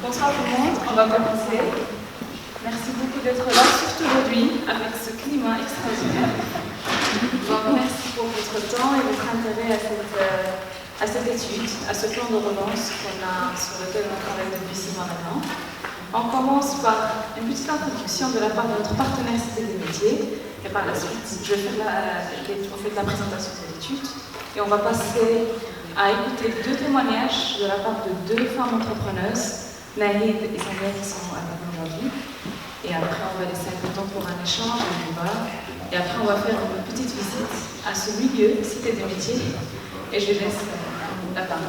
Bonsoir tout le monde, on va commencer. Merci beaucoup d'être là, surtout aujourd'hui, avec ce climat extraordinaire. Donc, merci pour votre temps et votre intérêt à cette étude, à ce plan de relance sur lequel on travaille depuis 6 mois maintenant. On commence par une petite introduction de la part de notre partenaire Cité des métiers. Et par la suite, on fait de la présentation de l'étude. Et on va passer à écouter 2 témoignages de la part de 2 femmes entrepreneuses, Nahid et Samia, qui sont à la aujourd'hui. Et après, on va laisser un peu de temps pour un échange, un débat. Et après, on va faire une petite visite à ce milieu, Cité des métiers. Et je laisse la parole.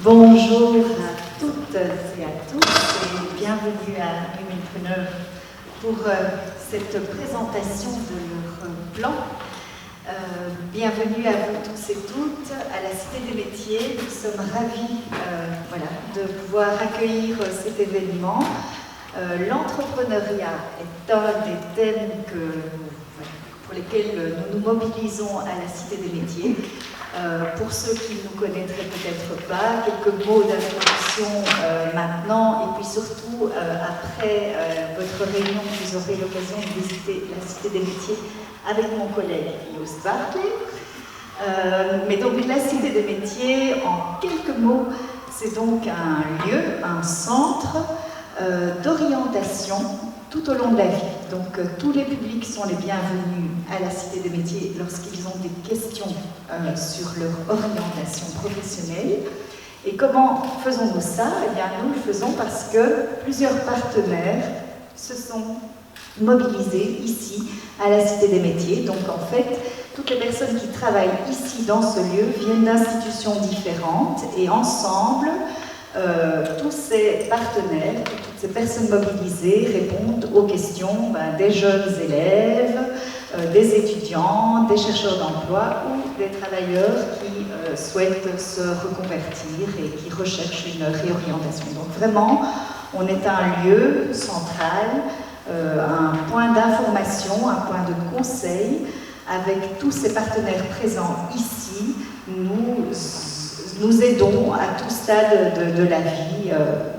Bonjour à toutes et à tous et bienvenue à Womenpreneur pour cette présentation de leur plan. Bienvenue à vous tous et toutes à la Cité des métiers. Nous sommes ravis de pouvoir accueillir cet événement. L'entrepreneuriat est un des thèmes pour lesquels nous nous mobilisons à la Cité des métiers. Pour ceux qui ne nous connaîtraient peut-être pas, quelques mots d'introduction maintenant, et puis surtout après votre réunion, vous aurez l'occasion de visiter la Cité des métiers avec mon collègue Joost Bartlet. Mais donc la Cité des métiers, en quelques mots, c'est donc un lieu, un centre d'orientation tout au long de la vie. Donc tous les publics sont les bienvenus à la Cité des métiers lorsqu'ils ont des questions sur leur orientation professionnelle. Et comment faisons-nous ça? Eh bien, nous le faisons parce que plusieurs partenaires se sont mobilisés ici à la Cité des métiers. Donc en fait, toutes les personnes qui travaillent ici dans ce lieu viennent d'institutions différentes et ensemble, tous ces partenaires, toutes ces personnes mobilisées répondent aux questions des jeunes élèves, des étudiants, des chercheurs d'emploi ou des travailleurs qui souhaitent se reconvertir et qui recherchent une réorientation. Donc vraiment, on est un lieu central, un point d'information, un point de conseil. Avec tous ces partenaires présents ici, nous aidons à tout stade de la vie,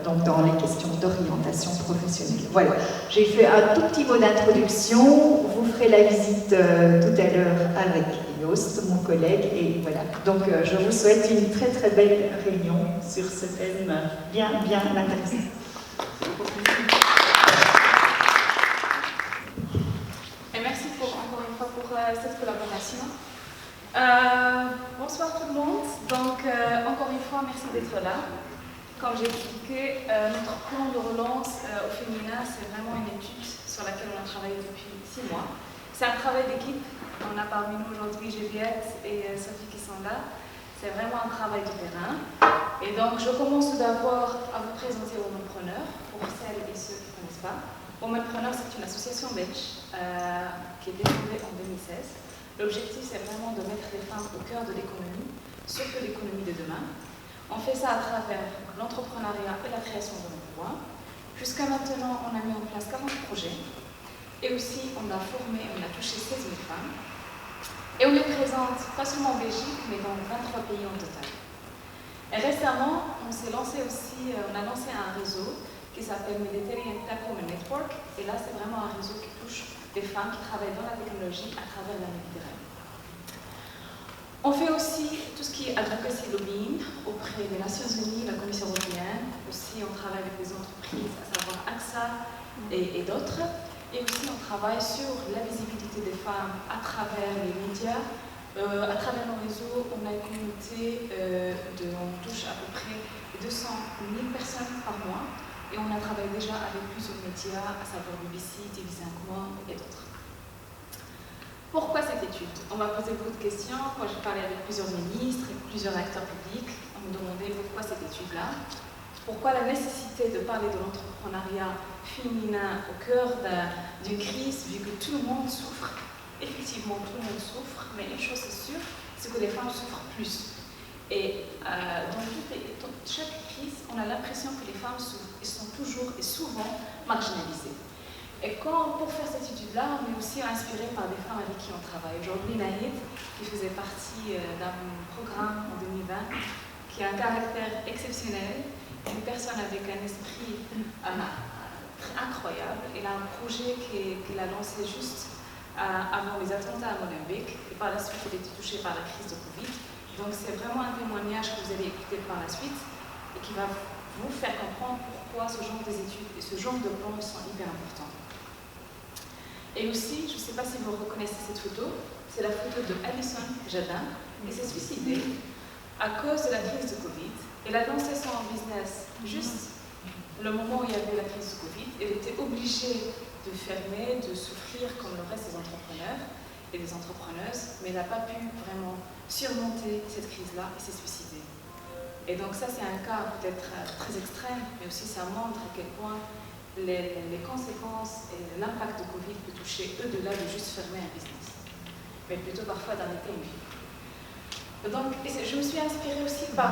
donc dans les questions d'orientation professionnelle. Voilà, j'ai fait un tout petit mot d'introduction, vous ferez la visite tout à l'heure avec Joost, mon collègue, et voilà. Donc je vous souhaite une très très belle réunion sur ce thème bien intéressant. Et merci encore une fois pour cette collaboration. Bonsoir tout le monde. Donc, encore une fois, merci d'être là. Comme j'ai expliqué, notre plan de relance au féminin, c'est vraiment une étude sur laquelle on a travaillé depuis 6 mois. C'est un travail d'équipe. On a parmi nous aujourd'hui Juliette et Sophie qui sont là. C'est vraiment un travail de terrain. Et donc, je commence tout d'abord à vous présenter Womenpreneur, pour celles et ceux qui ne connaissent pas. Womenpreneur, c'est une association belge qui est développée en 2016. L'objectif, c'est vraiment de mettre les femmes au cœur de l'économie, surtout l'économie de demain. On fait ça à travers l'entrepreneuriat et la création de l'emploi. Jusqu'à maintenant, on a mis en place 40 projets. Et aussi, on a formé, on a touché 16 000 femmes. Et on les présente, pas seulement en Belgique, mais dans 23 pays en total. Et récemment, on s'est lancé aussi, on a lancé un réseau qui s'appelle Mediterranean Tech Women Network. Et là, c'est vraiment un réseau qui touche des femmes qui travaillent dans la technologie à travers la Méditerranée. On fait aussi tout ce qui est advocacy lobbying auprès des Nations Unies, la Commission européenne. Aussi, on travaille avec des entreprises, à savoir AXA et d'autres. Et aussi, on travaille sur la visibilité des femmes à travers les médias. À travers nos réseaux, on a une communauté, on touche à peu près 200 000 personnes par mois. Et on a travaillé déjà avec plusieurs médias, à savoir BBC, TV5 Monde et d'autres. Pourquoi cette étude? On m'a posé beaucoup de questions. Moi, j'ai parlé avec plusieurs ministres et plusieurs acteurs publics. On me demandait pourquoi cette étude-là. Pourquoi la nécessité de parler de l'entrepreneuriat féminin au cœur d'une crise, vu que tout le monde souffre. Effectivement, tout le monde souffre, mais une chose est sûre, c'est que les femmes souffrent plus. Et dans chaque crise, on a l'impression que les femmes sont toujours et souvent marginalisées. Et pour faire cette étude-là, on est aussi inspiré par des femmes avec qui on travaille. Aujourd'hui, Nahid, qui faisait partie d'un programme en 2020, qui a un caractère exceptionnel, une personne avec un esprit incroyable. Elle a un projet qu'elle a lancé juste avant les attentats à Molenbeek, et par la suite elle a été touchée par la crise de Covid. Donc c'est vraiment un témoignage que vous allez écouter par la suite et qui va vous faire comprendre pourquoi ce genre d'études et ce genre de plans sont hyper importants. Et aussi, je ne sais pas si vous reconnaissez cette photo, c'est la photo de Alison Jadin, qui s'est suicidée à cause de la crise de Covid. Elle a lancé son business juste le moment où il y avait la crise de Covid. Elle était obligée de fermer, de souffrir comme le reste des entrepreneurs et des entrepreneuses, mais elle n'a pas pu vraiment surmonter cette crise-là et s'est suicidée. Et donc ça, c'est un cas peut-être très extrême, mais aussi ça montre à quel point les conséquences et l'impact de Covid peut toucher au-delà de juste fermer un business, mais plutôt parfois d'arrêter une vie. Donc, je me suis inspirée aussi par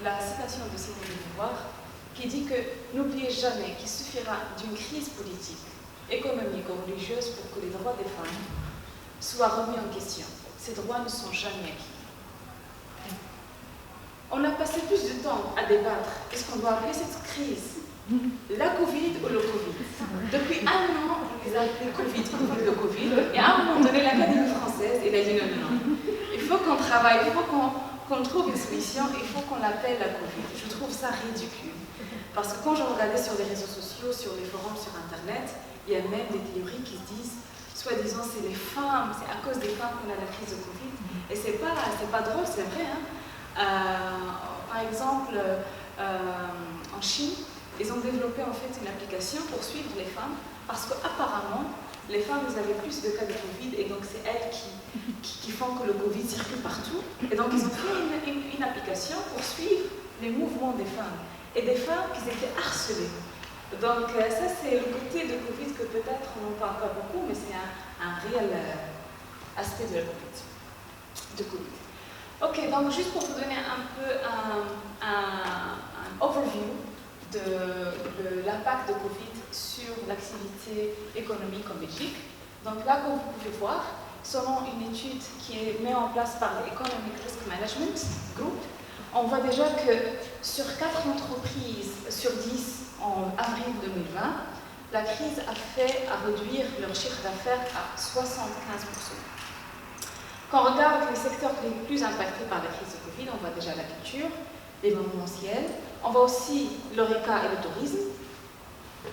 la citation de Simone de Beauvoir, qui dit que n'oubliez jamais qu'il suffira d'une crise politique, économique ou religieuse pour que les droits des femmes soient remis en question. Ces droits ne sont jamais acquis. On a passé plus de temps à débattre. Est-ce qu'on doit appeler cette crise la Covid ou le Covid? Depuis un an, on les a appelés Covid, le Covid. Et à un moment donné, l'Académie française, elle a dit non. Il faut qu'on travaille, il faut qu'on trouve une solution, il faut qu'on l'appelle la Covid. Je trouve ça ridicule. Parce que quand je regardais sur les réseaux sociaux, sur les forums, sur Internet, il y a même des théories qui se disent, soi-disant, c'est les femmes, c'est à cause des femmes qu'on a la crise de Covid. Et c'est pas drôle, c'est vrai. Par exemple, en Chine, ils ont développé en fait une application pour suivre les femmes parce qu'apparemment, les femmes avaient plus de cas de Covid et donc c'est elles qui font que le Covid circule partout. Et donc ils ont fait une application pour suivre les mouvements des femmes et des femmes qui étaient harcelées. Donc ça c'est le côté de Covid que peut-être on n'en parle pas beaucoup, mais c'est un réel aspect de la Covid. Ok, donc juste pour vous donner un peu un overview de l'impact de Covid sur l'activité économique en Belgique. Donc là, comme vous pouvez voir, selon une étude qui est mise en place par l'Economic Risk Management Group, on voit déjà que sur 4 entreprises sur 10 en avril 2020, la crise a fait réduire leur chiffre d'affaires à 75%. Quand on regarde les secteurs les plus impactés par la crise de Covid, on voit déjà la culture, l'événementiel, on voit aussi l'horeca et le tourisme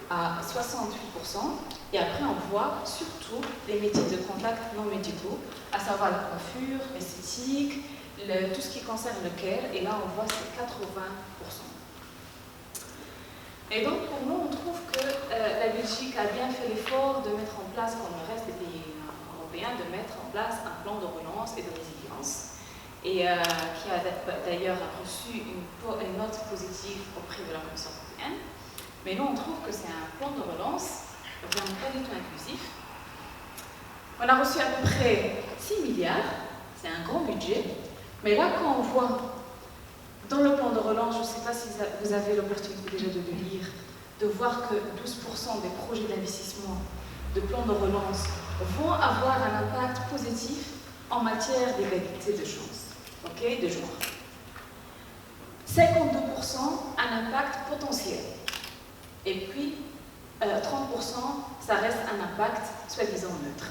à 68%, et après on voit surtout les métiers de contact non médicaux, à savoir la coiffure, l'esthétique, tout ce qui concerne le care, et là on voit c'est 80%. Et donc pour nous on trouve que la Belgique a bien fait l'effort de mettre en place, comme le reste des pays européens, de mettre en place un plan de relance et de résilience. Et qui a d'ailleurs reçu une note positive auprès de la Commission européenne. Mais nous, on trouve que c'est un plan de relance vraiment pas du tout inclusif. On a reçu à peu près 6 milliards, c'est un grand budget, mais là, quand on voit dans le plan de relance, je ne sais pas si vous avez l'opportunité déjà de le lire, de voir que 12% des projets d'investissement de plan de relance vont avoir un impact positif en matière d'égalité de chances. Okay, de genre. 52% un impact potentiel. Et puis, 30%, ça reste un impact soi-disant neutre.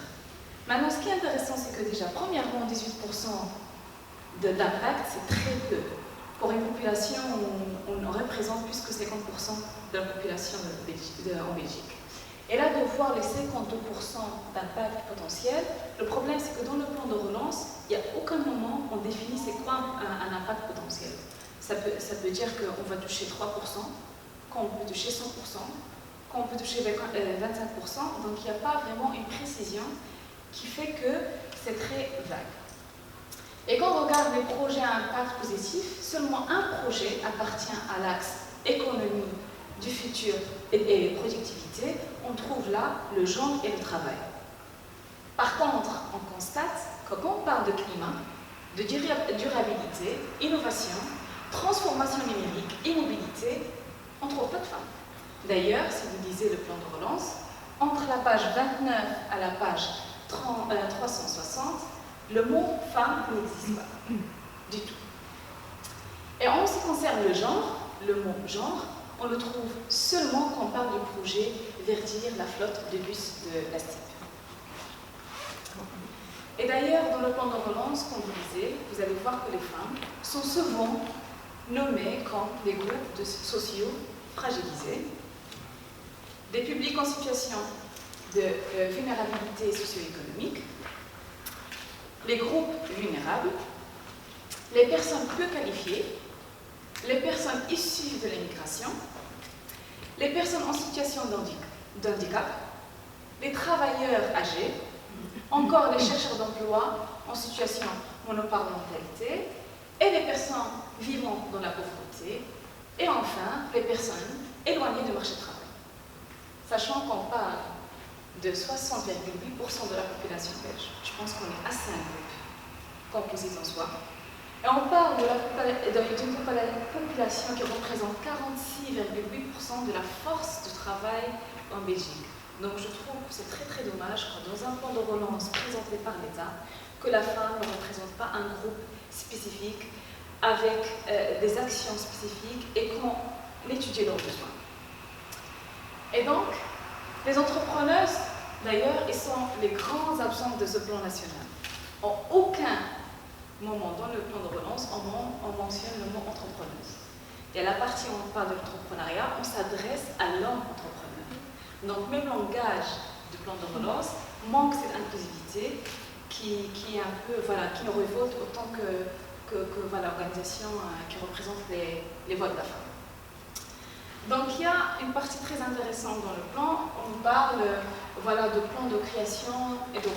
Maintenant, ce qui est intéressant, c'est que déjà, premièrement, 18% d'impact, c'est très peu. Pour une population où on représente plus que 50% de la population en Belgique. Et là, de voir les 52% d'impact potentiel, le problème c'est que dans le plan de relance, il n'y a aucun moment on définit c'est quoi un impact potentiel. Ça peut dire qu'on va toucher 3%, qu'on peut toucher 100%, qu'on peut toucher 25%, donc il n'y a pas vraiment une précision qui fait que c'est très vague. Et quand on regarde les projets à impact positif, seulement un projet appartient à l'axe économie du futur et productivité, on trouve là le genre et le travail. Par contre, on constate que quand on parle de climat, de durabilité, innovation, transformation numérique et mobilité, on ne trouve pas de femmes. D'ailleurs, si vous lisez le plan de relance, entre la page 29 à la page 360, le mot femme n'existe pas du tout. Et en ce qui concerne le genre, le mot genre, on le trouve seulement quand on parle du projet Verdir la flotte de bus de la STIP. Et d'ailleurs, dans le plan de relance, comme vous disiez, vous allez voir que les femmes sont souvent nommées comme des groupes sociaux fragilisés, des publics en situation de vulnérabilité socio-économique, les groupes vulnérables, les personnes peu qualifiées, les personnes issues de l'immigration, les personnes en situation d'handicap, les travailleurs âgés, encore les chercheurs d'emploi en situation monoparentalité, et les personnes vivant dans la pauvreté, et enfin les personnes éloignées du marché du travail. Sachant qu'on parle de 60,8% de la population belge, je pense qu'on est assez un groupe composite en soi. Et on parle d'une population qui représente 46,8% de la force de travail en Belgique. Donc je trouve que c'est très très dommage quand dans un plan de relance présenté par l'État, que la femme ne représente pas un groupe spécifique avec des actions spécifiques et qu'on étudie leurs besoins. Et donc, les entrepreneuses, d'ailleurs, elles sont les grands absents de ce plan national. En aucun moment dans le plan de relance, on mentionne le mot entrepreneuse. Et à la partie où on parle de l'entrepreneuriat, on s'adresse à l'homme entrepreneur. Donc, même langage du plan de relance manque cette inclusivité qui est un peu, voilà, qui nous révolte autant que voilà, l'organisation qui représente les voix de la femme. Donc il y a une partie très intéressante dans le plan. On parle voilà, de plan de création et de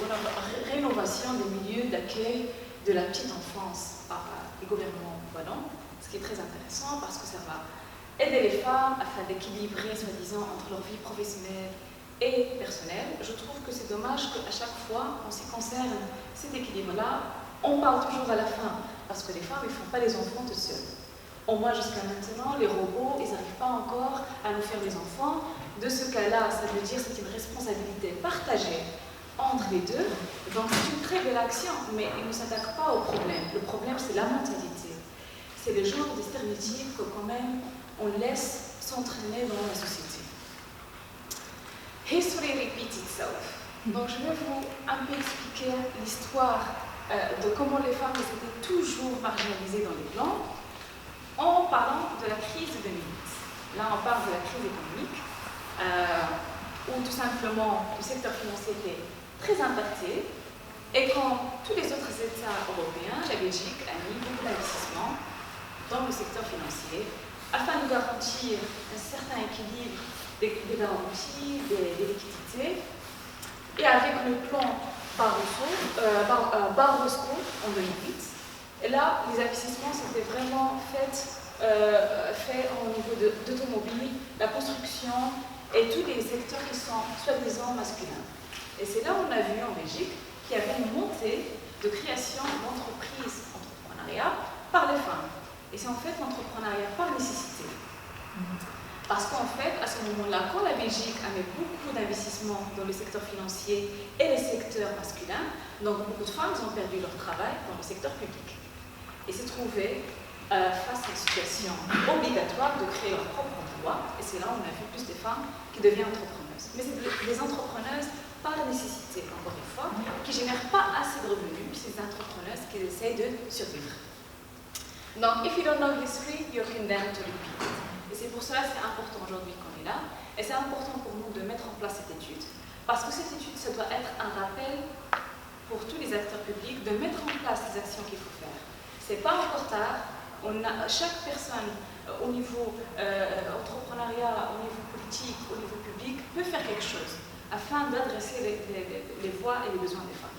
rénovation des milieux d'accueil de la petite enfance par les gouvernements wallons, ce qui est très intéressant parce que ça va aider les femmes afin d'équilibrer, soi-disant, entre leur vie professionnelle et personnelle. Je trouve que c'est dommage qu'à chaque fois, en ce qui concerne cet équilibre-là, on parle toujours à la fin, parce que les femmes, ils ne font pas les enfants toutes seules. Au moins, jusqu'à maintenant, les robots, ils n'arrivent pas encore à nous faire des enfants. De ce cas-là, ça veut dire que c'est une responsabilité partagée entre les deux. Donc, c'est une très belle action, mais ils ne s'attaquent pas au problème. Le problème, c'est la mentalité. C'est le genre de stéréotypes que, quand même, on laisse s'entraîner dans la société. History repeats itself. Donc, je vais vous un peu expliquer l'histoire de comment les femmes étaient toujours marginalisées dans les plans, en parlant de la crise de 2008. Là, on parle de la crise économique, où tout simplement le secteur financier était très impacté, et quand tous les autres États européens, la Belgique, a mis beaucoup d'investissements dans le secteur financier, afin de garantir un certain équilibre des garanties, des liquidités, et avec le plan Barroso en 2008. Et là, les investissements s'étaient vraiment faits au niveau d'automobile, la construction et tous les secteurs qui sont soi-disant masculins. Et c'est là où on a vu en Belgique qu'il y avait une montée de création d'entreprises, entrepreneuriat, par les femmes. Et c'est en fait l'entrepreneuriat par nécessité. Parce qu'en fait, à ce moment-là, quand la Belgique avait beaucoup d'investissements dans le secteur financier et les secteurs masculins, donc beaucoup de femmes ont perdu leur travail dans le secteur public. Et s'est trouvées face à une situation obligatoire de créer leur propre emploi. Et c'est là où on a vu plus de femmes qui deviennent entrepreneuses. Mais c'est des entrepreneuses par nécessité, encore une fois, qui ne génèrent pas assez de revenus. C'est des entrepreneuses qui essayent de survivre. Donc, if you don't know history, you're condemned to repeat it. Et c'est pour cela que c'est important aujourd'hui qu'on est là. Et c'est important pour nous de mettre en place cette étude. Parce que cette étude, ça doit être un rappel pour tous les acteurs publics de mettre en place les actions qu'il faut faire. C'est pas encore tard. Chaque personne au niveau entrepreneuriat, au niveau politique, au niveau public, peut faire quelque chose afin d'adresser les voix et les besoins des femmes.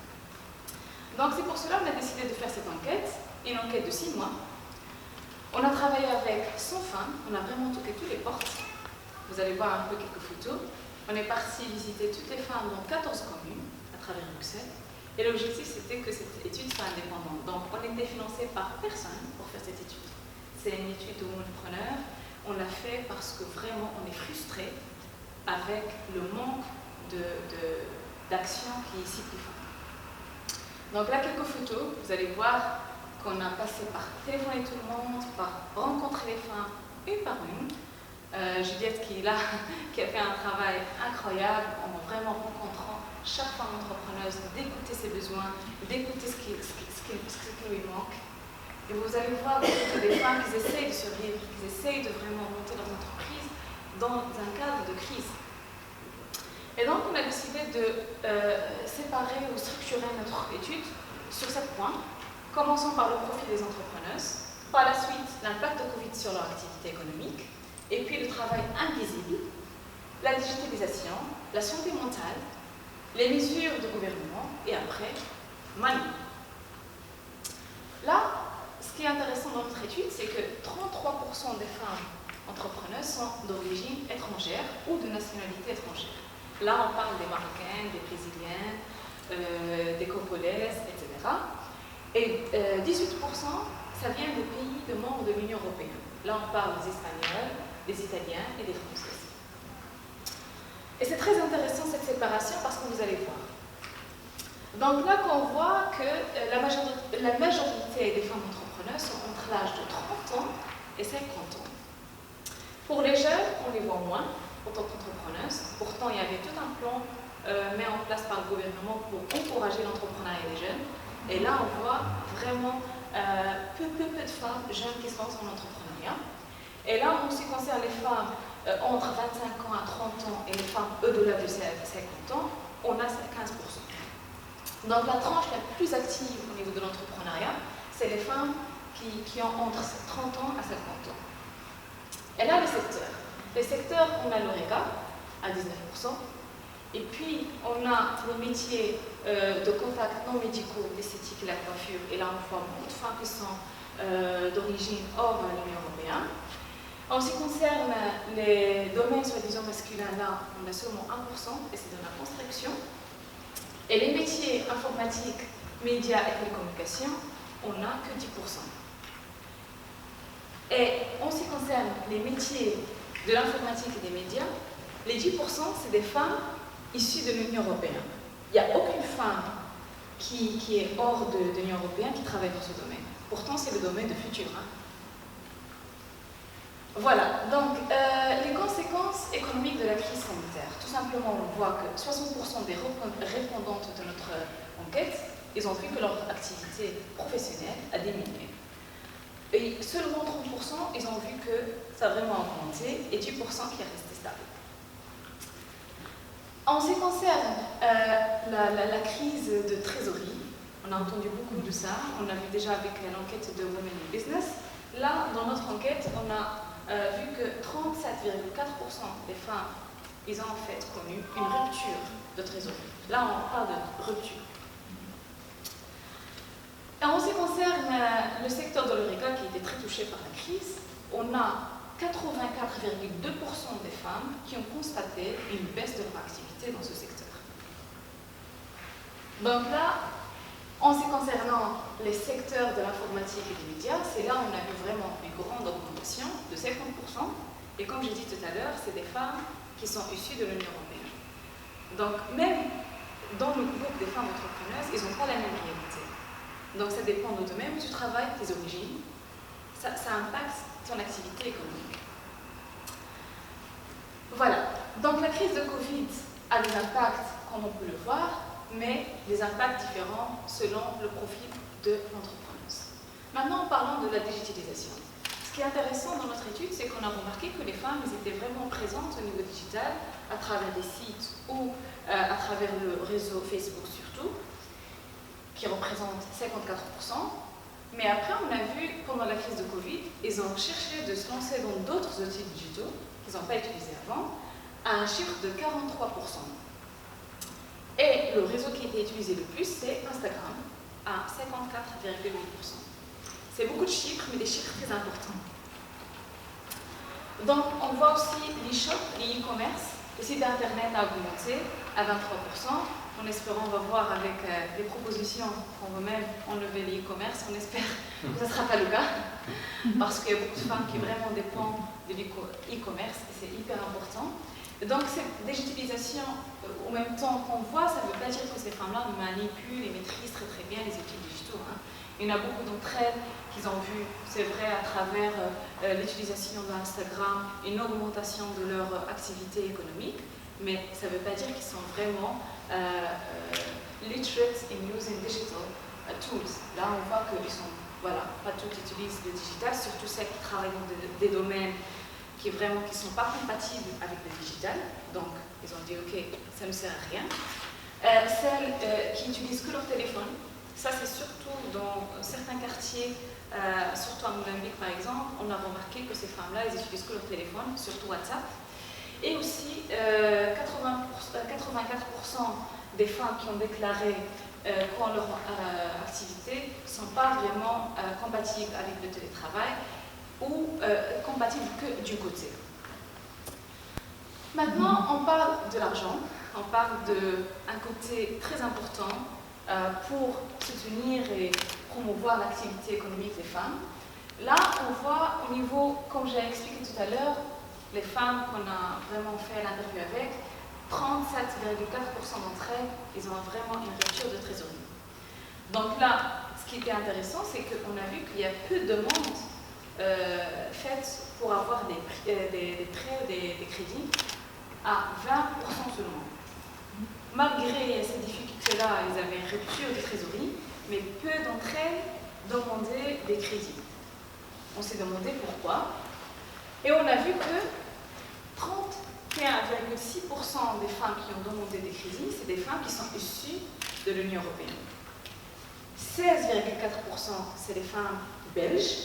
Donc c'est pour cela qu'on a décidé de faire cette enquête, une enquête de 6 mois. On a travaillé avec 100 femmes, on a vraiment toqué toutes les portes. Vous allez voir un peu quelques photos. On est parti visiter toutes les femmes dans 14 communes à travers Bruxelles. Et l'objectif, c'était que cette étude soit indépendante. Donc, on était financé par personne pour faire cette étude. C'est une étude de moonpreneur. On l'a fait parce que vraiment, on est frustré avec le manque d'action qui est ici plus fort. Donc là, quelques photos. Vous allez voir qu'on a passé par téléphoner tout le monde, par rencontrer les femmes une par une. Juliette qui a fait un travail incroyable en vraiment rencontrant chaque femme entrepreneuse, d'écouter ses besoins, d'écouter ce qui lui manque. Et vous allez voir que des femmes qui essayent de survivre, qui essayent de vraiment monter leur entreprise dans un cadre de crise. Et donc on a décidé de séparer ou structurer notre étude sur 7 points. Commençons par le profil des entrepreneuses, par la suite l'impact de Covid sur leur activité économique, et puis le travail invisible, la digitalisation, la santé mentale, les mesures de gouvernement, et après, money. Là, ce qui est intéressant dans notre étude, c'est que 33% des femmes entrepreneuses sont d'origine étrangère ou de nationalité étrangère. Là, on parle des Marocaines, des Brésiliennes, des Congolaises, etc. Et 18%, ça vient des pays de membres de l'Union européenne. Là, on parle des Espagnols, des Italiens et des Français. Et c'est très intéressant cette séparation parce que vous allez voir. Donc là, qu'on voit que la majorité des femmes entrepreneurs sont entre l'âge de 30 ans et 50 ans. Pour les jeunes, on les voit moins en tant qu'entrepreneuses. Pourtant, il y avait tout un plan mis en place par le gouvernement pour encourager l'entrepreneuriat des jeunes. Et là, on voit vraiment peu de femmes jeunes qui se lancent en entrepreneuriat. Et là, en ce qui concerne les femmes entre 25 ans à 30 ans et les femmes au-delà de 50 ans, on a 15%. Donc la tranche la plus active au niveau de l'entrepreneuriat, c'est les femmes qui ont entre 30 ans à 50 ans. Et là, les secteurs. Les secteurs, on a l'ORECA à 19%, et puis on a les métiers de contact non médicaux, l'esthétique et la coiffure, et là on voit beaucoup de femmes qui sont d'origine hors de l'Union européenne. En ce qui concerne les domaines soi-disant masculins, là, on a seulement 1%, et c'est dans la construction. Et les métiers informatiques, médias et télécommunications, on n'a que 10%. Et en ce qui concerne les métiers de l'informatique et des médias, les 10%, c'est des femmes issues de l'Union européenne. Il n'y a aucune femme qui est hors de l'Union européenne qui travaille dans ce domaine. Pourtant, c'est le domaine de futur. Voilà, donc les conséquences économiques de la crise sanitaire. Tout simplement, on voit que 60% des répondantes de notre enquête, ils ont vu que leur activité professionnelle a diminué. Et seulement 30%, ils ont vu que ça a vraiment augmenté, et 10% qui est resté stable. En ce qui concerne la crise de trésorerie, on a entendu beaucoup de ça, on a vu déjà avec l'enquête de Women in Business. Là, dans notre enquête, on a vu que 37,4% des femmes, ils ont en fait connu une rupture de trésorerie. Là, on parle de rupture. Et en ce qui concerne le secteur de l'ORECA qui a été très touché par la crise, on a 84,2% des femmes qui ont constaté une baisse de leur activité dans ce secteur. Donc là, en ce qui concernant les secteurs de l'informatique et des médias, c'est là où on a vu vraiment une grande augmentation de 50%. Et comme j'ai dit tout à l'heure, c'est des femmes qui sont issues de l'Union européenne. Donc même dans le groupe des femmes entrepreneuses, ils n'ont pas la même réalité. Donc ça dépend de même du travail, des origines. Ça impacte ton activité économique. Voilà. Donc la crise de Covid a des impacts, comme on peut le voir, mais des impacts différents selon le profil de l'entrepreneuse. Maintenant, parlons de la digitalisation. Ce qui est intéressant dans notre étude, c'est qu'on a remarqué que les femmes étaient vraiment présentes au niveau digital, à travers des sites ou à travers le réseau Facebook surtout, qui représente 54%. Mais après, on a vu, pendant la crise de Covid, ils ont cherché de se lancer dans d'autres outils digitaux qu'ils n'ont pas utilisés avant, à un chiffre de 43%. Et le réseau qui a été utilisé le plus, c'est Instagram, à 54,8%. C'est beaucoup de chiffres, mais des chiffres très importants. Donc, on voit aussi l'e-shop, l'e-commerce. Le site internet a augmenté à 23%. En espérant, on va voir avec les propositions qu'on va même enlever l'e-commerce. On espère que ce ne sera pas le cas, parce qu'il y a beaucoup de femmes qui vraiment dépendent de l'e-commerce, et c'est hyper important. Donc cette digitalisation, au même temps qu'on voit, ça ne veut pas dire que ces femmes-là manipulent et maîtrisent très très bien les outils digitaux. Hein. Il y en a beaucoup d'entre elles qui ont vu, c'est vrai, à travers l'utilisation d'Instagram, une augmentation de leur activité économique, mais ça ne veut pas dire qu'ils sont vraiment literate in using digital tools. Là, on voit qu'ils sont, voilà, pas toutes utilisent le digital, surtout celles qui travaillent dans des domaines qui ne sont pas compatibles avec le digital. Donc, ils ont dit, OK, ça ne sert à rien. Celles qui utilisent que leur téléphone, ça c'est surtout dans certains quartiers, surtout à Mozambique par exemple, on a remarqué que ces femmes-là, elles utilisent que leur téléphone, surtout WhatsApp. Et aussi, 84% des femmes qui ont déclaré quand leur activité ne sont pas vraiment compatibles avec le télétravail ou compatibles que du côté. Maintenant, on parle de l'argent, on parle d'un côté très important pour soutenir et promouvoir l'activité économique des femmes. Là, on voit au niveau, comme j'ai expliqué tout à l'heure, les femmes qu'on a vraiment fait l'interview avec, 37,4% d'entre elles, ils ont vraiment une rupture de trésorerie. Donc là, ce qui était intéressant, c'est qu'on a vu qu'il y a peu de demandes faites pour avoir des prêts, des crédits, à 20% seulement. Malgré ces difficultés-là, ils avaient une rupture de trésorerie, mais peu d'entre elles demandaient des crédits. On s'est demandé pourquoi. Et on a vu que 31,6% des femmes qui ont demandé des crédits, c'est des femmes qui sont issues de l'Union européenne. 16,4% c'est des femmes belges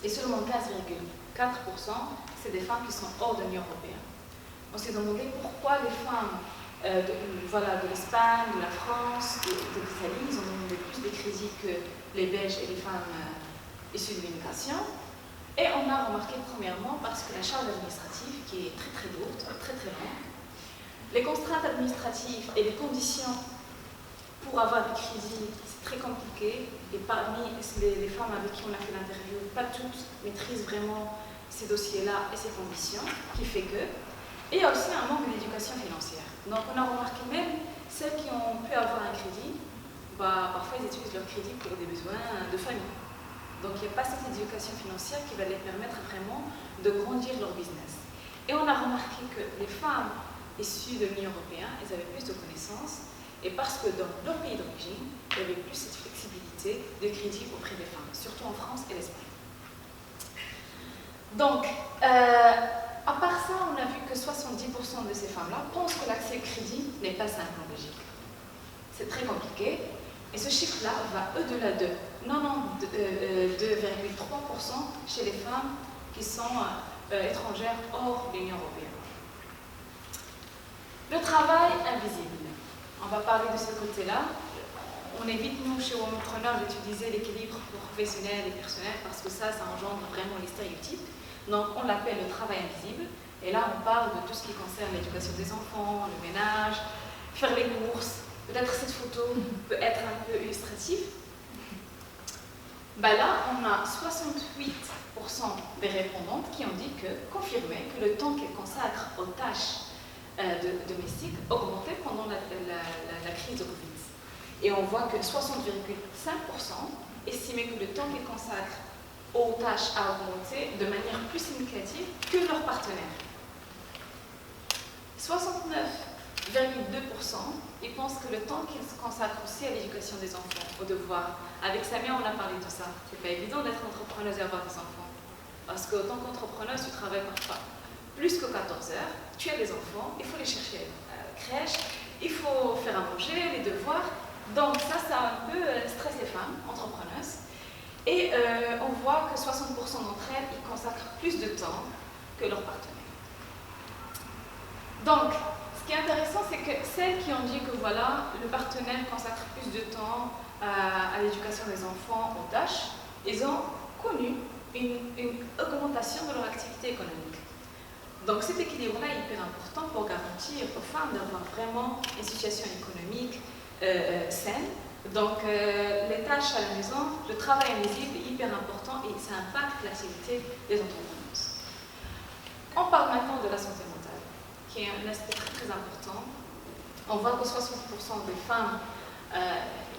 et seulement 15,4% c'est des femmes qui sont hors de l'Union européenne. On s'est demandé pourquoi les femmes de l'Espagne, de la France, de l'Italie, ils ont demandé plus de crédits que les Belges et les femmes issues de l'immigration. Et on a remarqué premièrement parce que la charge administrative qui est très très lourde, très très longue, les contraintes administratives et les conditions pour avoir des crédits, c'est très compliqué. Et parmi les femmes avec qui on a fait l'interview, pas toutes maîtrisent vraiment ces dossiers-là et ces conditions, qui fait que. Et il y a aussi un manque d'éducation financière. Donc on a remarqué même celles qui ont pu avoir un crédit, parfois ils utilisent leur crédit pour des besoins de famille. Donc il n'y a pas cette éducation financière qui va les permettre vraiment de grandir leur business. Et on a remarqué que les femmes issues de l'Union européenne, elles avaient plus de connaissances, et parce que dans leur pays d'origine, il y avait plus cette flexibilité de crédit auprès des femmes, surtout en France et l'Espagne. Donc, à part ça, on a vu que 70% de ces femmes-là pensent que l'accès au crédit n'est pas simple en Belgique. C'est très compliqué. Et ce chiffre-là va au-delà de 92,3% chez les femmes qui sont étrangères hors de l'Union européenne. Le travail invisible. On va parler de ce côté-là. On évite, nous, chez Womanpreneur, d'utiliser l'équilibre professionnel et personnel parce que ça engendre vraiment les stéréotypes. Donc, on l'appelle le travail invisible. Et là, on parle de tout ce qui concerne l'éducation des enfants, le ménage, faire les courses. Peut-être cette photo peut être un peu illustrative. Là, on a 68% des répondantes qui ont dit confirmé que le temps qu'elles consacrent aux tâches domestiques augmentait pendant la crise de Covid. Et on voit que 60,5% estimaient que le temps qu'elles consacrent aux tâches a augmenté de manière plus significative que leurs partenaires. 69,2% ils pensent que le temps qu'ils se consacrent aussi à l'éducation des enfants, aux devoirs. Avec Samia, on a parlé de ça. C'est pas évident d'être entrepreneuse et avoir des enfants. Parce qu'en tant qu'entrepreneuse, tu travailles parfois plus que 14 heures, tu as des enfants, il faut les chercher à la crèche, il faut faire à manger, les devoirs. Donc ça un peu stresse les femmes entrepreneuses. Et on voit que 60% d'entre elles, ils consacrent plus de temps que leurs partenaires. Donc, ce qui est intéressant, c'est que celles qui ont dit que voilà, le partenaire consacre plus de temps à l'éducation des enfants, aux tâches, ils ont connu une augmentation de leur activité économique. Donc cet équilibre-là est hyper important pour garantir aux femmes d'avoir vraiment une situation économique saine. Donc les tâches à la maison, le travail invisible est hyper important et ça impacte l'activité des entrepreneurs. On parle maintenant de la santé mentale, qui qui est un aspect très important. On voit que 60% des femmes,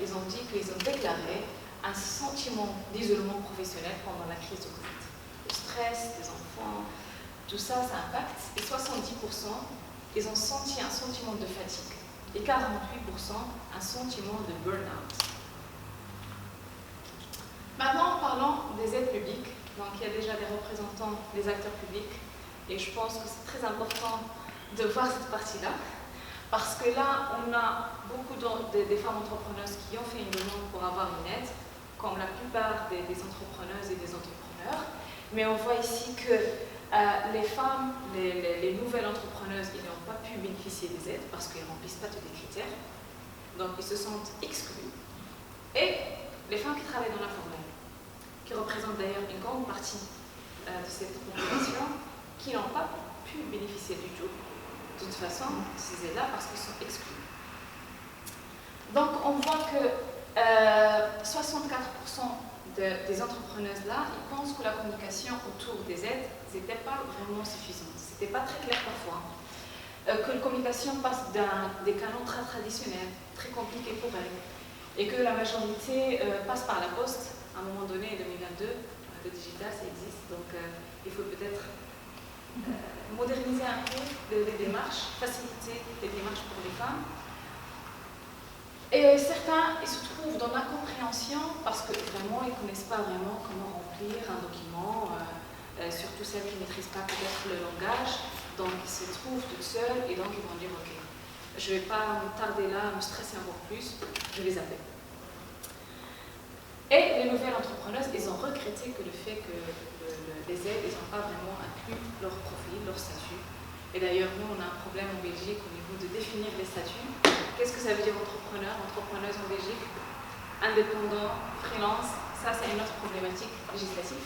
ils ont dit qu'ils ont déclaré un sentiment d'isolement professionnel pendant la crise de Covid. Le stress des enfants, tout ça, ça impacte. Et 70%, ils ont senti un sentiment de fatigue. Et 48%, un sentiment de burn-out. Maintenant, parlons des aides publiques. Donc, il y a déjà des représentants des acteurs publics. Et je pense que c'est très important de voir cette partie-là. Parce que là, on a beaucoup des femmes entrepreneuses qui ont fait une demande pour avoir une aide, comme la plupart des entrepreneuses et des entrepreneurs. Mais on voit ici que les femmes, les nouvelles entrepreneuses, ils n'ont pas pu bénéficier des aides parce qu'ils ne remplissent pas tous les critères. Donc, ils se sentent exclus. Et les femmes qui travaillent dans l'informel, qui représentent d'ailleurs une grande partie de cette population, qui n'ont pas pu bénéficier du tout, de toute façon, ces aides-là, parce qu'ils sont exclus. Donc, on voit que 64% des entrepreneuses là, ils pensent que la communication autour des aides n'était pas vraiment suffisante. C'était pas très clair parfois. Que la communication passe des canaux très traditionnels, très compliqués pour elles, et que la majorité passe par la poste. À un moment donné, 2022, le digital, ça existe, donc il faut peut-être moderniser un peu les démarches, faciliter les démarches pour les femmes. Et certains, ils se trouvent dans l'incompréhension parce que vraiment, ils ne connaissent pas vraiment comment remplir un document, surtout celles qui ne maîtrisent pas peut-être le langage. Donc, ils se trouvent toutes seules et donc ils vont dire « Ok, je ne vais pas me tarder là, me stresser encore plus, je les appelle ». Et les nouvelles entrepreneuses, ils ont regretté que le fait que les aides, ils n'ont pas vraiment inclus leur profil, leur statut. Et d'ailleurs, nous, on a un problème en Belgique au niveau de définir les statuts. Qu'est-ce que ça veut dire entrepreneur, entrepreneuse en Belgique? Indépendant, freelance, ça c'est une autre problématique législative.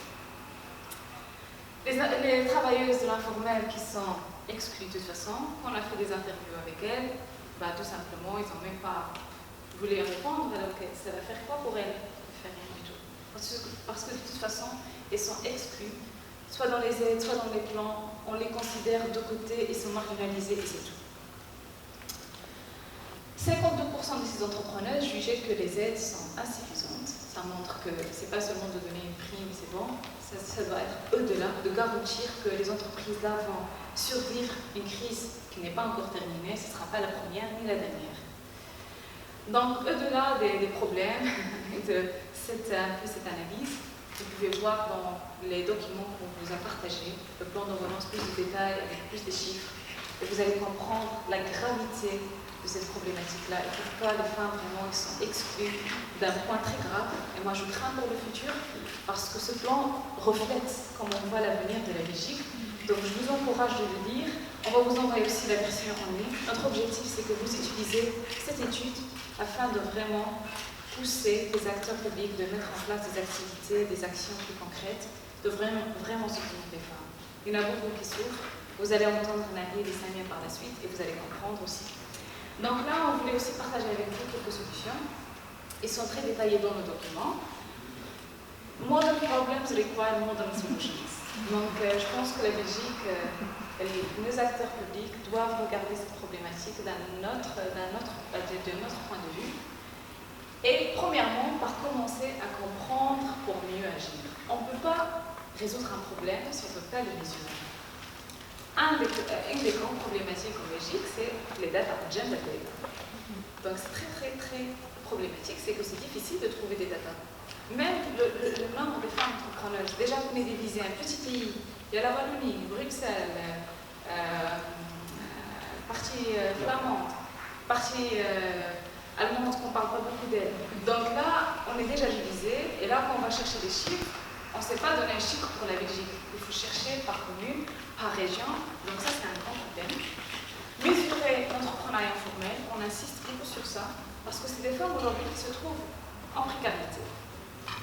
Les travailleuses de l'informel qui sont exclues de toute façon, quand on a fait des interviews avec elles, bah, tout simplement, ils n'ont même pas voulu répondre, alors que ça va faire quoi pour elles? Faire rien du tout. Parce que de toute façon, elles sont exclues, soit dans les aides, soit dans les plans, on les considère de côté, ils sont marginalisés et c'est tout. 52% de ces entrepreneurs jugeaient que les aides sont insuffisantes. Ça montre que ce n'est pas seulement de donner une prime, c'est bon. Ça doit être au-delà, de garantir que les entreprises là vont survivre une crise qui n'est pas encore terminée. Ce ne sera pas la première ni la dernière. Donc, au-delà des problèmes et de cette analyse, vous pouvez voir dans les documents qu'on vous a partagés, le plan de relance, plus de détails, avec plus de chiffres, et vous allez comprendre la gravité de cette problématique-là et pourquoi les femmes vraiment sont exclues d'un point très grave. Et moi, je crains pour le futur parce que ce plan reflète comment on voit l'avenir de la Belgique. Donc, je vous encourage de le lire. On va vous envoyer aussi la version en ligne. Notre objectif, c'est que vous utilisez cette étude afin de vraiment pousser les acteurs publics, de mettre en place des activités, des actions plus concrètes, de vraiment soutenir les femmes. Il y en a beaucoup qui souffrent. Vous allez entendre Naïd et Samia par la suite et vous allez comprendre aussi. Donc là, on voulait aussi partager avec vous quelques solutions. Ils sont très détaillés dans le document. Modern problems require modern solutions. Donc je pense que la Belgique, nos acteurs publics doivent regarder cette problématique d'un autre point de vue. Et premièrement, par commencer à comprendre pour mieux agir. On ne peut pas résoudre un problème si on ne peut pas le mesurer. Une des grandes problématiques en Belgique, c'est les data, gender data. Donc c'est très problématique, c'est que c'est difficile de trouver des data. Même le nombre de femmes entrepreneuses, déjà vous venez de viser un petit pays, il y a la Wallonie, Bruxelles, partie flamande, partie allemande qu'on ne parle pas beaucoup d'elle. Donc là, on est déjà divisé, et là quand on va chercher des chiffres, on ne sait pas donner un chiffre pour la Belgique. Il faut chercher par commune, par région. Donc ça, c'est un grand problème. Mesurer l'entrepreneuriat informel, on insiste beaucoup sur ça, parce que c'est des femmes aujourd'hui qui se trouvent en précarité.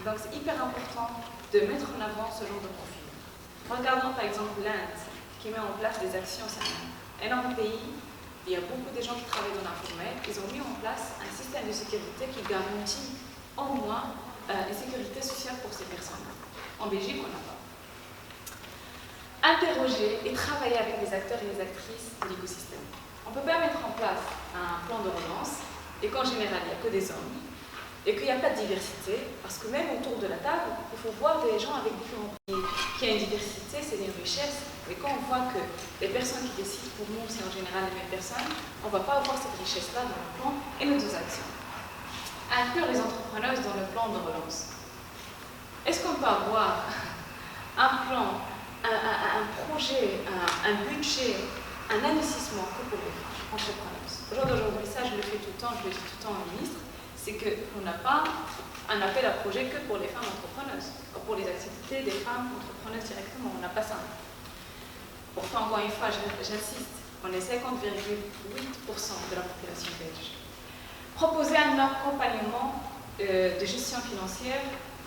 Donc c'est hyper important de mettre en avant ce genre de profil. Regardons par exemple l'Inde, qui met en place des actions. C'est un énorme pays. Il y a beaucoup de gens qui travaillent dans l'informel. Ils ont mis en place un système de sécurité qui garantit au moins une sécurité sociale pour ces personnes. En Belgique, on n'a pas. interroger et travailler avec les acteurs et les actrices de l'écosystème. On ne peut pas mettre en place un plan de relance et qu'en général, il n'y a que des hommes et qu'il n'y a pas de diversité, parce que même autour de la table, il faut voir des gens avec différents pays. Qu'il y a une diversité, c'est une richesse, mais quand on voit que les personnes qui décident pour nous, c'est en général les mêmes personnes, on ne va pas avoir cette richesse-là dans le plan et nos actions. Inclure les entrepreneurs dans le plan de relance. Est-ce qu'on peut avoir un plan, un projet, un budget, un investissement que pour les entrepreneurs? Aujourd'hui, ça je le fais tout le temps, je le dis tout le temps au ministre, c'est qu'on n'a pas un appel à projet que pour les femmes entrepreneuses, pour les activités des femmes entrepreneuses directement, on n'a pas ça. Pourtant, encore une fois, j'insiste, on est 50,8% de la population belge. Proposer un accompagnement de gestion financière,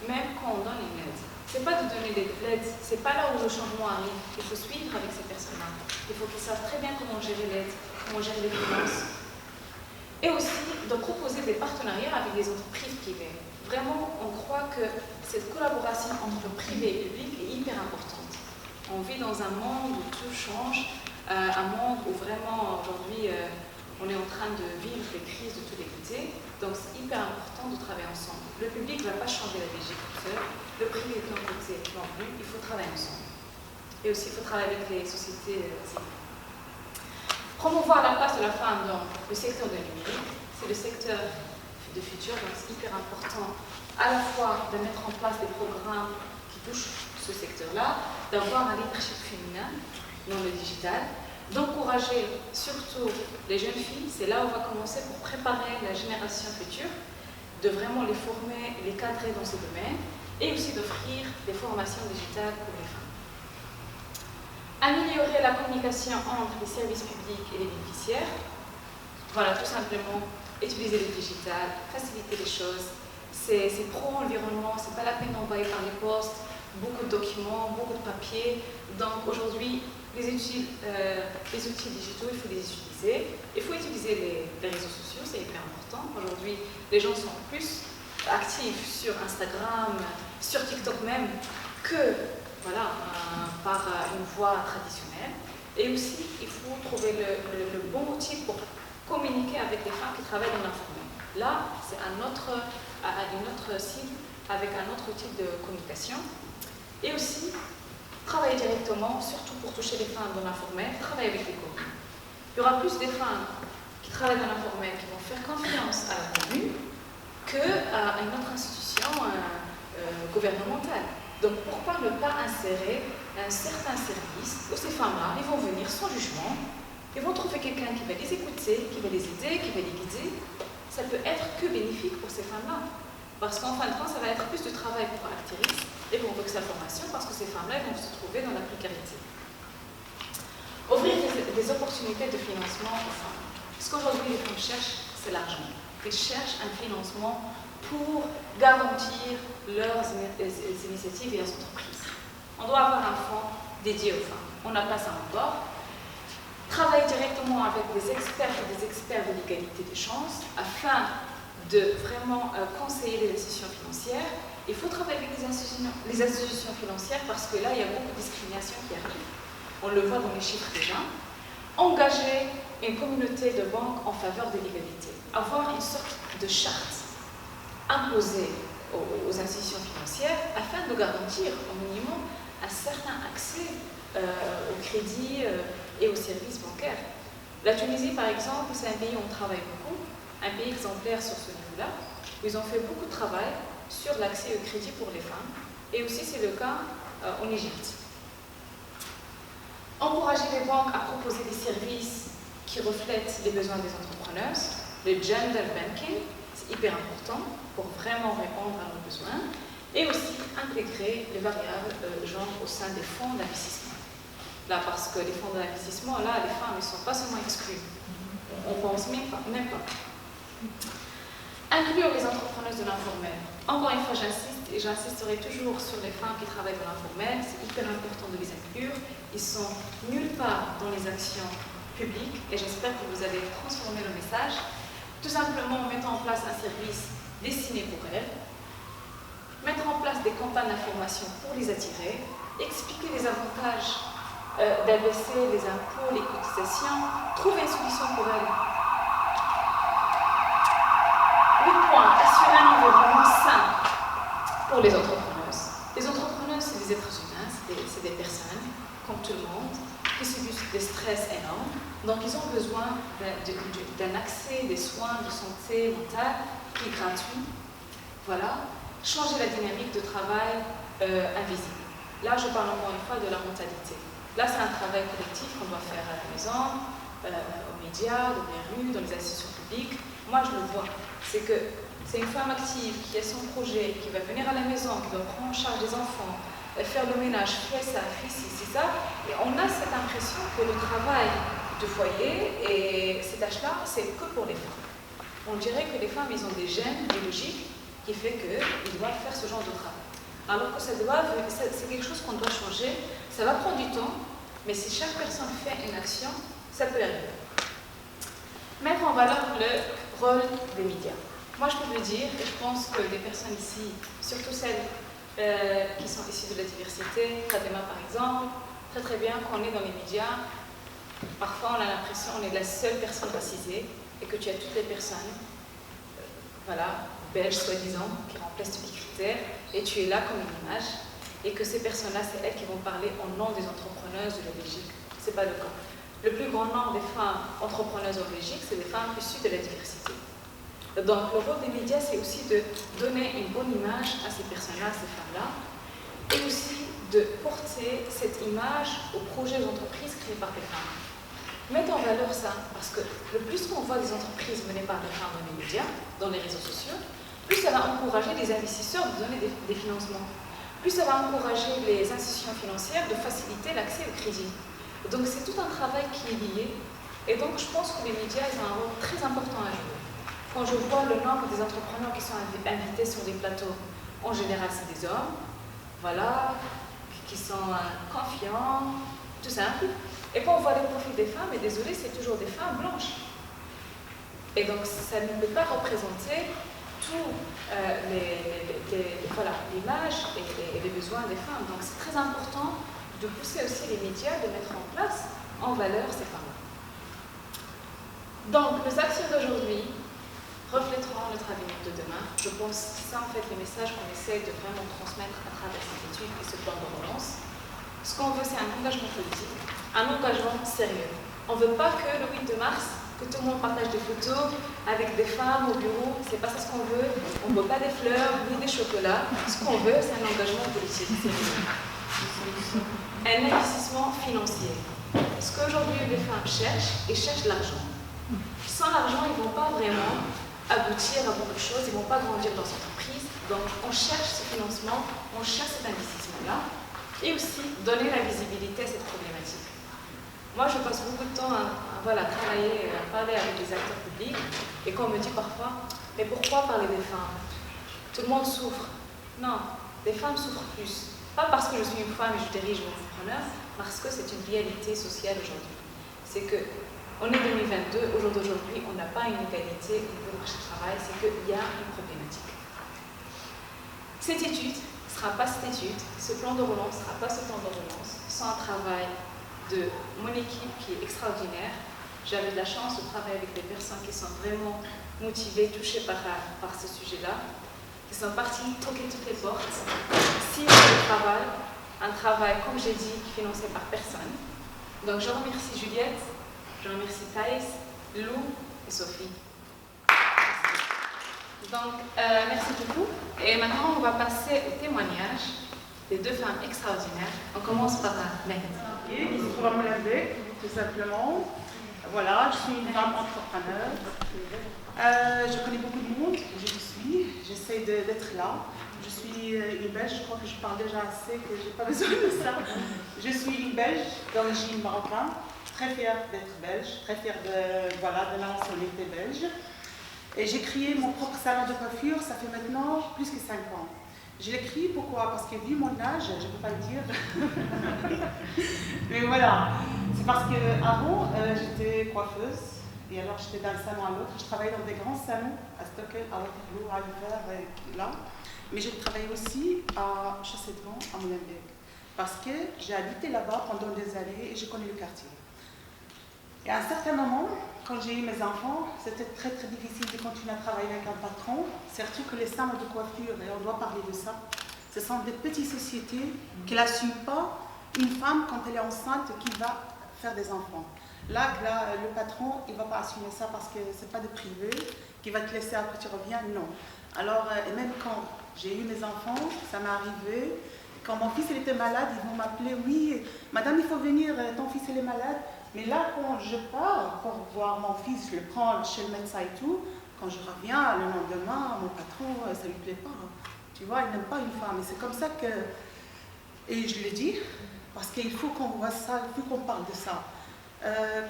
même quand on donne une aide. Ce n'est pas de donner de l'aide, ce n'est pas là où le changement arrive. Il faut suivre avec ces personnes-là. Il faut qu'ils savent très bien comment gérer l'aide, comment gérer les finances. Et aussi de proposer des partenariats avec des entreprises privées. Vraiment, on croit que cette collaboration entre privé et public est hyper importante. On vit dans un monde où tout change, un monde où vraiment aujourd'hui on est en train de vivre des crises de tous les côtés. Donc c'est hyper important de travailler ensemble. Le public ne va pas changer la Belgique tout seul, le privé de l'autre côté non plus, il faut travailler ensemble. Et aussi il faut travailler avec les sociétés civiles. Promouvoir la place de la femme dans le secteur de numérique, c'est le secteur de futur, donc c'est hyper important à la fois de mettre en place des programmes qui touchent ce secteur-là, d'avoir un leadership féminin dans le digital, d'encourager surtout les jeunes filles, c'est là où on va commencer pour préparer la génération future, de vraiment les former, les cadrer dans ce domaine, et aussi d'offrir des formations digitales pour les femmes. Améliorer la communication entre les services publics et les bénéficiaires. Voilà, tout simplement, utiliser le digital, faciliter les choses. C'est pro-environnement, c'est pas la peine d'envoyer par les postes, beaucoup de documents, beaucoup de papiers. Donc aujourd'hui, les outils digitaux, il faut les utiliser. Il faut utiliser les réseaux sociaux, c'est hyper important. Aujourd'hui, les gens sont plus actifs sur Instagram, sur TikTok même, que voilà, par une voie traditionnelle. Et aussi, il faut trouver le bon outil pour communiquer avec les femmes qui travaillent dans l'informel. Là, c'est une autre cible avec un autre type de communication. Et aussi, travailler directement, surtout pour toucher les femmes dans l'informel, travailler avec les communes. Il y aura plus de femmes qui travaillent dans l'informel qui vont faire confiance à la commune qu'à une autre institution gouvernementale. Donc pourquoi ne pas insérer un certain service où ces femmes-là, ils vont venir sans jugement, ils vont trouver quelqu'un qui va les écouter, qui va les aider, qui va les guider. Ça peut être que bénéfique pour ces femmes-là. Parce qu'en fin de compte, ça va être plus de travail pour l'actrice et pour sa formation, parce que ces femmes-là vont se trouver dans la précarité. Offrir des opportunités de financement aux femmes. Ce qu'aujourd'hui les femmes cherchent, c'est l'argent. Elles cherchent un financement pour garantir leurs initiatives et leurs entreprises. On doit avoir un fonds dédié aux femmes. On n'a pas ça encore. Travailler directement avec des experts et des experts de l'égalité des chances afin de vraiment conseiller les institutions financières. Il faut travailler avec les institutions financières parce que là, il y a beaucoup de discrimination qui arrive. On le voit dans les chiffres déjà. Engager une communauté de banques en faveur de l'égalité. Avoir une sorte de charte imposée aux institutions financières afin de garantir au minimum un certain accès au crédit et aux services bancaires. La Tunisie, par exemple, c'est un pays où on travaille beaucoup, un pays exemplaire sur ce niveau-là, où ils ont fait beaucoup de travail sur l'accès au crédit pour les femmes, et aussi c'est le cas en Égypte. Encourager les banques à proposer des services qui reflètent les besoins des entrepreneurs, le gender banking, c'est hyper important pour vraiment répondre à leurs besoins, et aussi intégrer les variables genre au sein des fonds d'investissement. Là, parce que les fonds d'investissement, là, les femmes ne sont pas seulement exclues. On pense même pas. Inclure les entrepreneuses de l'informel. Encore une fois, j'insiste et j'insisterai toujours sur les femmes qui travaillent dans l'informel. C'est hyper important de les inclure. Ils sont nulle part dans les actions publiques et j'espère que vous allez transformer le message. Tout simplement en mettant en place un service destiné pour elles, mettre en place des campagnes d'information pour les attirer, expliquer les avantages d'abaisser les impôts, les cotisations, trouver une solution pour elles. 8 points, assurer un environnement sain pour les entrepreneuses. Les entrepreneuses, c'est des êtres humains, c'est des personnes, comme tout le monde, qui subissent des stress énormes. Donc, ils ont besoin d'un accès, des soins de santé mentale qui est gratuit. Voilà. Changer la dynamique de travail invisible. Là, je parle encore une fois de la mentalité. Là, c'est un travail collectif qu'on doit faire à la maison, aux médias, dans les rues, dans les institutions publiques. Moi, je le vois. C'est que c'est une femme active qui a son projet, qui va venir à la maison, qui doit prendre en charge des enfants, faire le ménage, faire ça, faire ci, c'est ça. Et on a cette impression que le travail de foyer et ces tâches-là, c'est que pour les femmes. On dirait que les femmes, ils ont des gènes biologiques qui fait qu'ils doivent faire ce genre de travail. Alors que c'est quelque chose qu'on doit changer. Ça va prendre du temps, mais si chaque personne fait une action, ça peut arriver. Mettre en valeur le rôle des médias. Moi, je peux le dire, et je pense que les personnes ici, surtout celles qui sont issues de la diversité, Fatima par exemple, très bien qu'on est dans les médias. Parfois, on a l'impression qu'on est la seule personne racisée et que tu as toutes les personnes, voilà, belges soi-disant, qui remplacent tous les critères, et tu es là comme une image, et que ces personnes-là, c'est elles qui vont parler au nom des entrepreneuses de la Belgique. Ce n'est pas le cas. Le plus grand nombre des femmes entrepreneuses en Belgique, c'est des femmes issues de la diversité. Donc, le rôle des médias, c'est aussi de donner une bonne image à ces personnes-là, à ces femmes-là, et aussi de porter cette image aux projets d'entreprise créés par des femmes. Mettre en valeur ça, parce que le plus qu'on voit des entreprises menées par des femmes dans les médias, dans les réseaux sociaux, plus ça va encourager les investisseurs de donner des financements. Plus ça va encourager les institutions financières de faciliter l'accès au crédit. Donc c'est tout un travail qui est lié. Et donc je pense que les médias ils ont un rôle très important à jouer. Quand je vois le nombre des entrepreneurs qui sont invités sur des plateaux, en général c'est des hommes, voilà, qui sont confiants, tout simple. Et quand on voit les profils des femmes, et désolé, c'est toujours des femmes blanches. Et donc ça ne peut pas représenter tout l'image et les besoins des femmes. Donc c'est très important de pousser aussi les médias, de mettre en place, en valeur ces femmes-là. Donc nos actions d'aujourd'hui reflèteront notre avenir de demain. Je pense que c'est ça en fait le message qu'on essaie de vraiment transmettre à travers cette étude et ce plan de relance. Ce qu'on veut, c'est un engagement politique, un engagement sérieux. On ne veut pas que le 8 mars, que tout le monde partage des photos avec des femmes au bureau, c'est pas ça ce qu'on veut. On ne veut pas des fleurs ni des chocolats. Ce qu'on veut, c'est un engagement politique sérieux. Un investissement financier. Ce qu'aujourd'hui les femmes cherchent, et cherchent de l'argent. Sans l'argent, ils ne vont pas vraiment aboutir à beaucoup de choses, ils ne vont pas grandir dans cette entreprise. Donc on cherche ce financement, on cherche cet investissement-là. Et aussi donner la visibilité à cette problématique. Moi, je passe beaucoup de temps à travailler, à parler avec des acteurs publics, et qu'on me dit parfois, mais pourquoi parler des femmes? Tout le monde souffre. Non, les femmes souffrent plus. Pas parce que je suis une femme et je dirige mon entrepreneur, parce que c'est une réalité sociale aujourd'hui. C'est qu'on est 2022, au jour d'aujourd'hui, on n'a pas une égalité au niveau du marché du travail, c'est qu'il y a une problématique. Cette étude ne sera pas cette étude, ce plan de relance ne sera pas ce plan de relance sans un travail de mon équipe qui est extraordinaire. J'avais de la chance de travailler avec des personnes qui sont vraiment motivées, touchées par ce sujet-là, qui sont parties toquer toutes les portes. Si un travail, comme j'ai dit, financé par personne. Donc je remercie Juliette, je remercie Thaïs, Lou et Sophie. Donc, merci beaucoup. Et maintenant, on va passer au témoignage des deux femmes extraordinaires. On commence par Mehdi. Qui se trouve à Molenbeek, tout simplement. Voilà, je suis une femme entrepreneur. Je connais beaucoup de monde, je le suis. J'essaie d'être là. Je suis une Belge, je crois que je parle déjà assez, que je n'ai pas besoin de ça. Je suis une Belge d'origine marocaine, très fière d'être belge, très fière de la nationalité belge. Et j'ai créé mon propre salon de coiffure, ça fait maintenant plus que 5 ans. Je l'ai créé pourquoi? Parce que vu mon âge, je ne peux pas le dire. Mais voilà, c'est parce qu'avant, j'étais coiffeuse. Et alors j'étais d'un salon à l'autre. Je travaillais dans des grands salons, à Stockel, à Waterloo, à Hiver, là. Mais je travaillais aussi à Chassedown, à Molenbeek. parce que j'ai habité là-bas pendant des années et je connais le quartier. Et à un certain moment, quand j'ai eu mes enfants, c'était très très difficile de continuer à travailler avec un patron, surtout que les salons de coiffure, et on doit parler de ça, ce sont des petites sociétés qui n'assument pas une femme quand elle est enceinte qui va faire des enfants. Là, le patron, il ne va pas assumer ça parce que ce n'est pas de privé, qui va te laisser après tu reviens, non. Alors, et même quand j'ai eu mes enfants, ça m'est arrivé, quand mon fils il était malade, ils vont m'appeler, oui, madame, il faut venir, ton fils il est malade. Mais là, quand je pars pour voir mon fils, je le prends chez le médecin et tout, quand je reviens le lendemain, mon patron, ça ne lui plaît pas. Tu vois, il n'aime pas une femme. Et c'est comme ça que... Et je lui dis, parce qu'il faut qu'on voit ça, il faut qu'on parle de ça.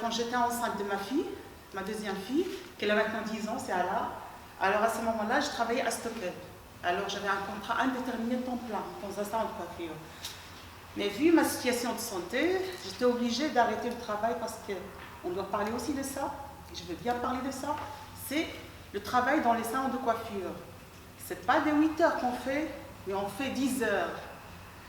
Quand j'étais enceinte de ma fille, ma deuxième fille, qu'elle a maintenant 10 ans, c'est Ala. Alors à ce moment-là, je travaillais à Stockholm. Alors j'avais un contrat indéterminé temps plein dans un salon de coiffure. Mais vu ma situation de santé, j'étais obligée d'arrêter le travail parce qu'on doit parler aussi de ça. Et je veux bien parler de ça. C'est le travail dans les salons de coiffure. Ce n'est pas des 8 heures qu'on fait, mais on fait 10 heures.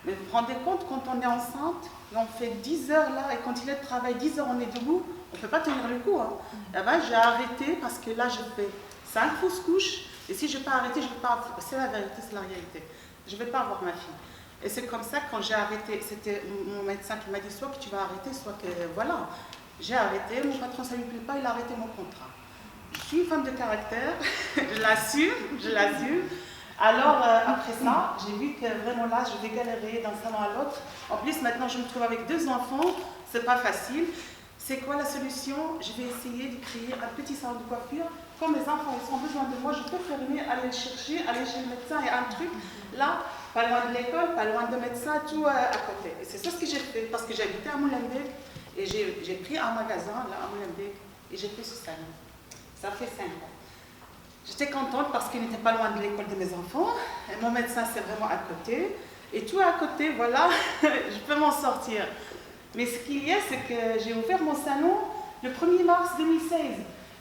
Mais vous vous rendez compte, quand on est enceinte, et on fait 10 heures là, et quand il est de travail, 10 heures on est debout, on ne peut pas tenir le coup. Hein. Et ben, j'ai arrêté parce que là, je fais 5 fausses couches, et si je n'ai pas arrêté, je ne vais pas... C'est la vérité, c'est la réalité. Je ne vais pas avoir ma fille. Et c'est comme ça, quand j'ai arrêté, c'était mon médecin qui m'a dit soit que tu vas arrêter, soit que... Voilà. J'ai arrêté, mon patron, ça ne lui plaît pas, il a arrêté mon contrat. Je suis une femme de caractère, je l'assume, je l'assume. Alors, après ça, j'ai vu que vraiment là, je vais galérer d'un salon à l'autre. En plus, maintenant, je me trouve avec 2 enfants, c'est pas facile. C'est quoi la solution? Je vais essayer de créer un petit salon de coiffure. Quand mes enfants ils ont besoin de moi, je peux fermer, aller le chercher, aller chez le médecin et un truc. Là, pas loin de l'école, pas loin de médecin, tout à côté. Et c'est ça ce que j'ai fait, parce que j'habitais à Molenbeek et j'ai pris un magasin là à Molenbeek et j'ai fait ce salon. Ça fait 5 ans. J'étais contente parce qu'il n'était pas loin de l'école de mes enfants. Et mon médecin, c'est vraiment à côté. Et tout à côté, voilà, je peux m'en sortir. Mais ce qu'il y a, c'est que j'ai ouvert mon salon le 1er mars 2016.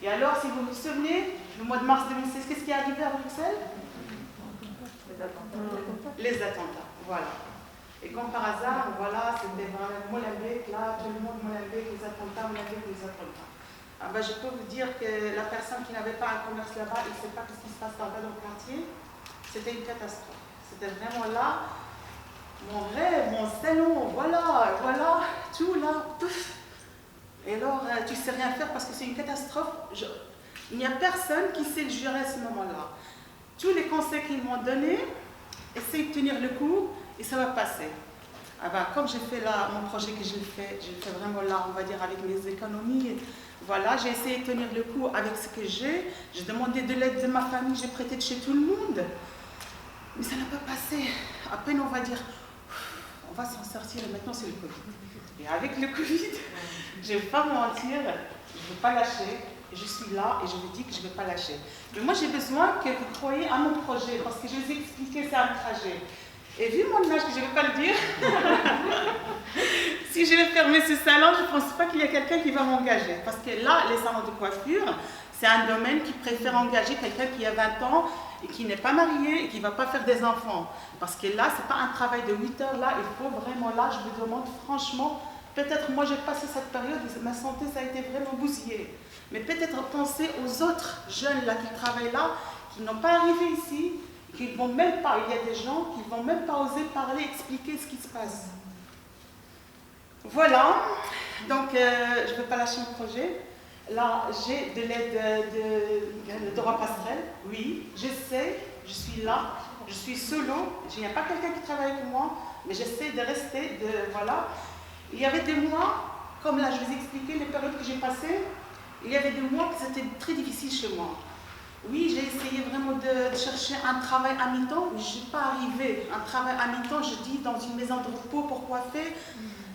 Et alors, si vous vous souvenez, le mois de mars 2016, qu'est-ce qui est arrivé à Bruxelles? Les attentats, voilà. Et comme par hasard, voilà, c'était vraiment Molenbeek, là, tout le monde Molenbeek, les attentats, Molenbeek, les attentats. Ah ben, je peux vous dire que la personne qui n'avait pas un commerce là-bas, il ne sait pas ce qui se passe là-bas dans le quartier. C'était une catastrophe. C'était vraiment là, mon rêve, mon salon, voilà, tout là, pouf. Et alors, tu ne sais rien faire parce que c'est une catastrophe. Il n'y a personne qui sait le gérer à ce moment-là. Tous les conseils qu'ils m'ont donnés, essaye de tenir le coup et ça va passer. Ah ben, comme j'ai fait là, mon projet que j'ai fait vraiment là, on va dire, avec mes économies. Voilà, j'ai essayé de tenir le coup avec ce que j'ai demandé de l'aide de ma famille, j'ai prêté de chez tout le monde. Mais ça n'a pas passé. À peine on va dire, on va s'en sortir et maintenant c'est le Covid. Et avec le Covid, je ne vais pas mentir, je ne vais pas lâcher. Et je suis là et je vous dis que je ne vais pas lâcher. Mais moi j'ai besoin que vous croyiez à mon projet parce que je vais vous expliquer, c'est un trajet. Et vu mon âge, que je ne vais pas le dire, si je vais fermer ce salon, je ne pense pas qu'il y a quelqu'un qui va m'engager. Parce que là, les salons de coiffure, c'est un domaine qui préfère engager quelqu'un qui a 20 ans et qui n'est pas marié et qui ne va pas faire des enfants. Parce que là, ce n'est pas un travail de 8 heures. Là, il faut vraiment, là, je me demande franchement, peut-être moi j'ai passé cette période où ma santé, ça a été vraiment bousillée. Mais peut-être penser aux autres jeunes là qui travaillent là, qui n'ont pas arrivé ici, qui ne vont même pas, il y a des gens qui ne vont même pas oser parler, expliquer ce qui se passe. Voilà, donc je ne vais pas lâcher mon projet. Là, j'ai de l'aide de droit passerelle, oui, j'essaie, je suis là, je suis solo, il n'y a pas quelqu'un qui travaille avec moi, mais j'essaie de rester, voilà. Il y avait des mois, comme là je vous ai expliqué, les périodes que j'ai passées, il y avait des mois que c'était très difficile chez moi. Oui, j'ai essayé vraiment de chercher un travail à mi-temps, mais je n'ai pas arrivé. Un travail à mi-temps, je dis, dans une maison de repos pour coiffer,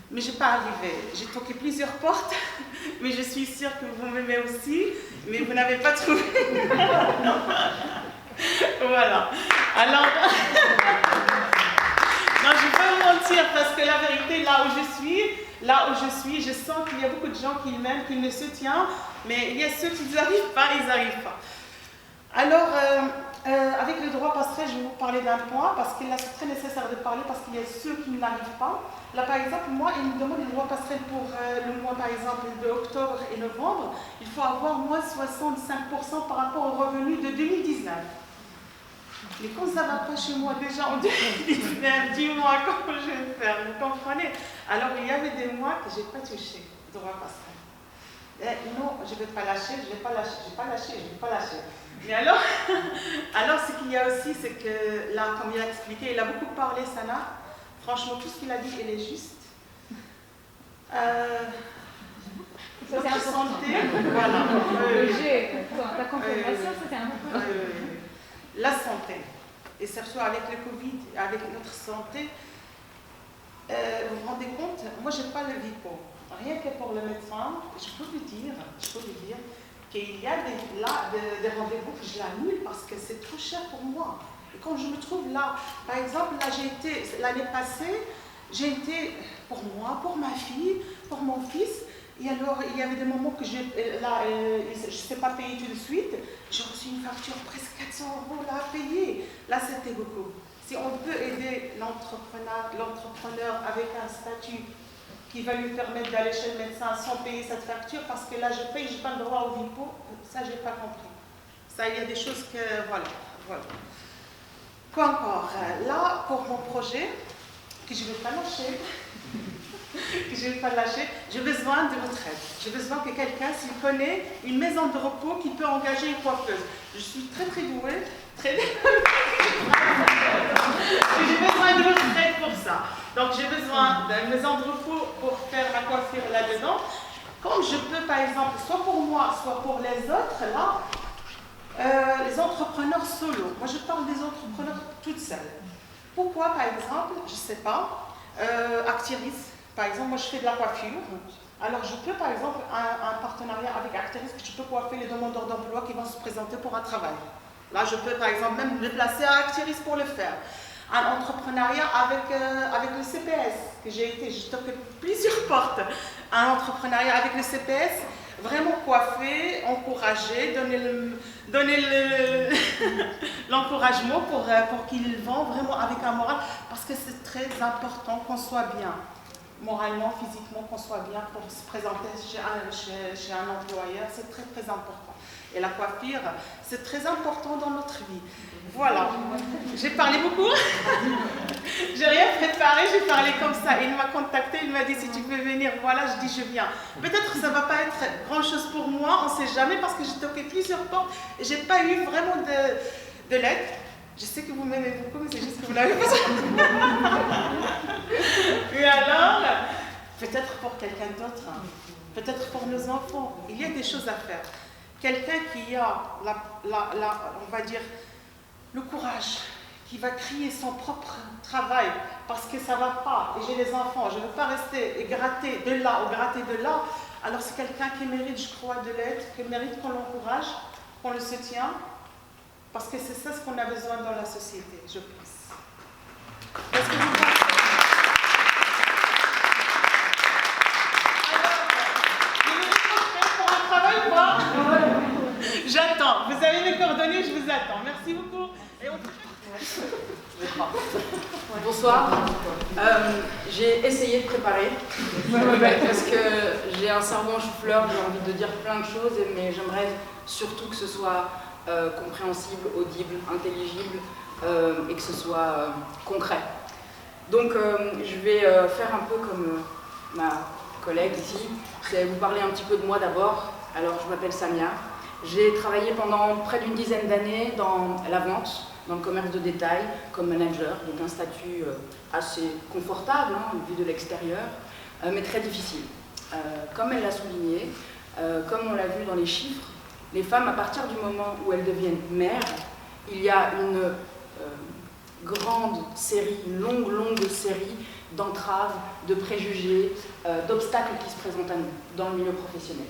mais je n'ai pas arrivé. J'ai toqué plusieurs portes, mais je suis sûre que vous m'aimez aussi, mais vous n'avez pas trouvé. Voilà. Alors, non, je ne vais pas mentir, parce que la vérité, là où je suis, je sens qu'il y a beaucoup de gens qui m'aiment, qui me soutiennent, mais il y a ceux qui n'y arrivent pas, ils n'arrivent pas. Alors, avec le droit passerelle, je vais vous parler d'un point, parce que là, c'est très nécessaire de parler, parce qu'il y a ceux qui n'arrivent pas. Là, par exemple, moi, il me demande le droit passerelle pour le mois, par exemple, de octobre et novembre. Il faut avoir moins 65% par rapport au revenu de 2019. Mais comme ça ne va pas chez moi déjà en 2019, dis-moi comment je vais faire, vous comprenez? Alors, il y avait des mois que je n'ai pas touché le droit passerelle. Non, je ne vais pas lâcher, je ne vais pas lâcher, je ne vais pas lâcher, je ne vais pas lâcher. Mais alors, ce qu'il y a aussi, c'est que là, comme il a expliqué, il a beaucoup parlé, Sana. Franchement, tout ce qu'il a dit, il est juste. Notre santé, voilà. Ta confirmation, c'était un peu... La santé, et surtout avec le Covid, avec notre santé, vous vous rendez compte, moi, je n'ai pas le VIPO. Rien que pour le médecin, je peux lui dire qu'il y a des rendez-vous que je l'annule parce que c'est trop cher pour moi. Et quand je me trouve là, par exemple, là j'ai été, l'année passée, j'ai été pour moi, pour ma fille, pour mon fils, et alors il y avait des moments que je ne sais pas payer tout de suite, j'ai reçu une facture presque 400 € là à payer. Là c'était beaucoup. Si on peut aider l'entrepreneur avec un statut qui va lui permettre d'aller chez le médecin sans payer cette facture, parce que là, je paye, je n'ai pas le droit au VIPO, ça, je n'ai pas compris. Ça, il y a des choses que, voilà. Quoi encore? Là, pour mon projet, que je ne vais pas lâcher, j'ai besoin de votre aide. J'ai besoin que quelqu'un, s'il connaît une maison de repos qui peut engager une coiffeuse. Je suis très douée, j'ai besoin de votre aide pour ça. Donc j'ai besoin d'une maison de repos pour faire ma coiffure là-dedans. Comme je peux, par exemple, soit pour moi, soit pour les autres, là, les entrepreneurs solo. Moi, je parle des entrepreneurs toutes seules. Pourquoi, par exemple, je ne sais pas, Actiris, par exemple, moi je fais de la coiffure. Alors je peux, par exemple, un partenariat avec Actiris, que je peux coiffer les demandeurs d'emploi qui vont se présenter pour un travail. Là, je peux, par exemple, même me déplacer à Actiris pour le faire. Un entrepreneuriat avec le CPS, que j'ai toqué plusieurs portes. Un entrepreneuriat avec le CPS, vraiment coiffer, encourager, donner l'encouragement pour qu'ils vendent vraiment avec un moral, parce que c'est très important qu'on soit bien, moralement, physiquement, qu'on soit bien pour se présenter chez un employeur, c'est très important. Et la coiffure, c'est très important dans notre vie. Voilà, j'ai parlé beaucoup, j'ai rien préparé, j'ai parlé comme ça. Il m'a contacté, il m'a dit si tu peux venir, voilà, je dis je viens. Peut-être que ça ne va pas être grand chose pour moi, on ne sait jamais, parce que j'ai toqué plusieurs portes et je n'ai pas eu vraiment de l'aide. Je sais que vous m'aimez beaucoup, mais c'est juste que vous n'avez pas ça. Et alors, peut-être pour quelqu'un d'autre, peut-être pour nos enfants, il y a des choses à faire. Quelqu'un qui a, on va dire, le courage, qui va crier son propre travail parce que ça ne va pas, et j'ai des enfants, je ne veux pas rester et gratter de là ou gratter de là, alors c'est quelqu'un qui mérite, je crois, de l'aide, qui mérite qu'on l'encourage, qu'on le soutient, parce que c'est ça ce qu'on a besoin dans la société, je pense. Est-ce que vous pensez? J'attends. Vous avez mes coordonnées, je vous attends. Merci beaucoup. Bonsoir. J'ai essayé de préparer parce que j'ai un cerveau en chou-fleur, j'ai envie de dire plein de choses, mais j'aimerais surtout que ce soit compréhensible, audible, intelligible et que ce soit concret. Donc je vais faire un peu comme ma collègue ici, c'est vous parler un petit peu de moi d'abord. Alors je m'appelle Samia. J'ai travaillé pendant près d'une dizaine d'années dans la vente, dans le commerce de détail, comme manager, donc un statut assez confortable, vu de l'extérieur, mais très difficile. Comme elle l'a souligné, comme on l'a vu dans les chiffres, les femmes, à partir du moment où elles deviennent mères, il y a une grande série, une longue série d'entraves, de préjugés, d'obstacles qui se présentent à nous dans le milieu professionnel.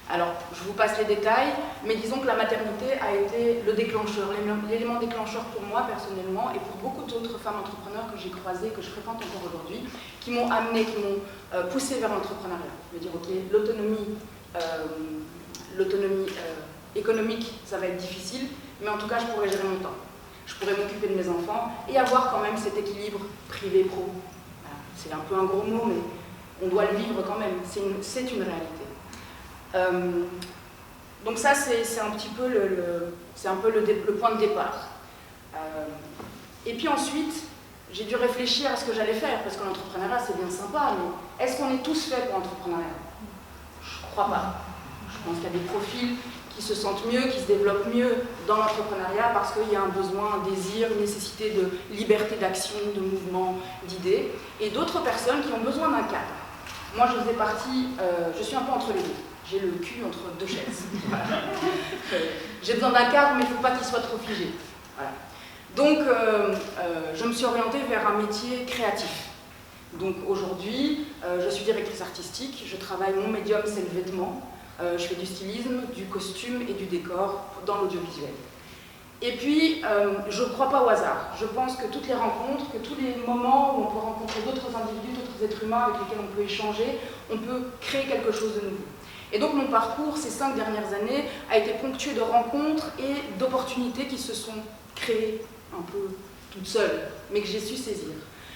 Alors, je vous passe les détails, mais disons que la maternité a été le déclencheur, l'élément déclencheur pour moi personnellement et pour beaucoup d'autres femmes entrepreneurs que j'ai croisées, que je fréquente encore aujourd'hui, qui m'ont amené, qui m'ont poussé vers l'entrepreneuriat. Je veux dire, ok, l'autonomie économique, ça va être difficile, mais en tout cas, je pourrais gérer mon temps. Je pourrais m'occuper de mes enfants et avoir quand même cet équilibre privé-pro. Voilà. C'est un peu un gros mot, mais on doit le vivre quand même, c'est une réalité. Donc ça, c'est un petit peu le point de départ. Et puis ensuite, j'ai dû réfléchir à ce que j'allais faire, parce que l'entrepreneuriat, c'est bien sympa, mais est-ce qu'on est tous faits pour l'entrepreneuriat? Je ne crois pas. Je pense qu'il y a des profils qui se sentent mieux, qui se développent mieux dans l'entrepreneuriat parce qu'il y a un besoin, un désir, une nécessité de liberté d'action, de mouvement, d'idées, et d'autres personnes qui ont besoin d'un cadre. Moi, je faisais partie, je suis un peu entre les deux. J'ai le cul entre deux chaises. J'ai besoin d'un cadre, mais il ne faut pas qu'il soit trop figé. Voilà. Donc, je me suis orientée vers un métier créatif. Donc aujourd'hui, je suis directrice artistique, je travaille, mon médium c'est le vêtement, je fais du stylisme, du costume et du décor dans l'audiovisuel. Et puis, je ne crois pas au hasard. Je pense que toutes les rencontres, que tous les moments où on peut rencontrer d'autres individus, d'autres êtres humains avec lesquels on peut échanger, on peut créer quelque chose de nouveau. Et donc mon parcours, ces 5 dernières années, a été ponctué de rencontres et d'opportunités qui se sont créées un peu toutes seules, mais que j'ai su saisir.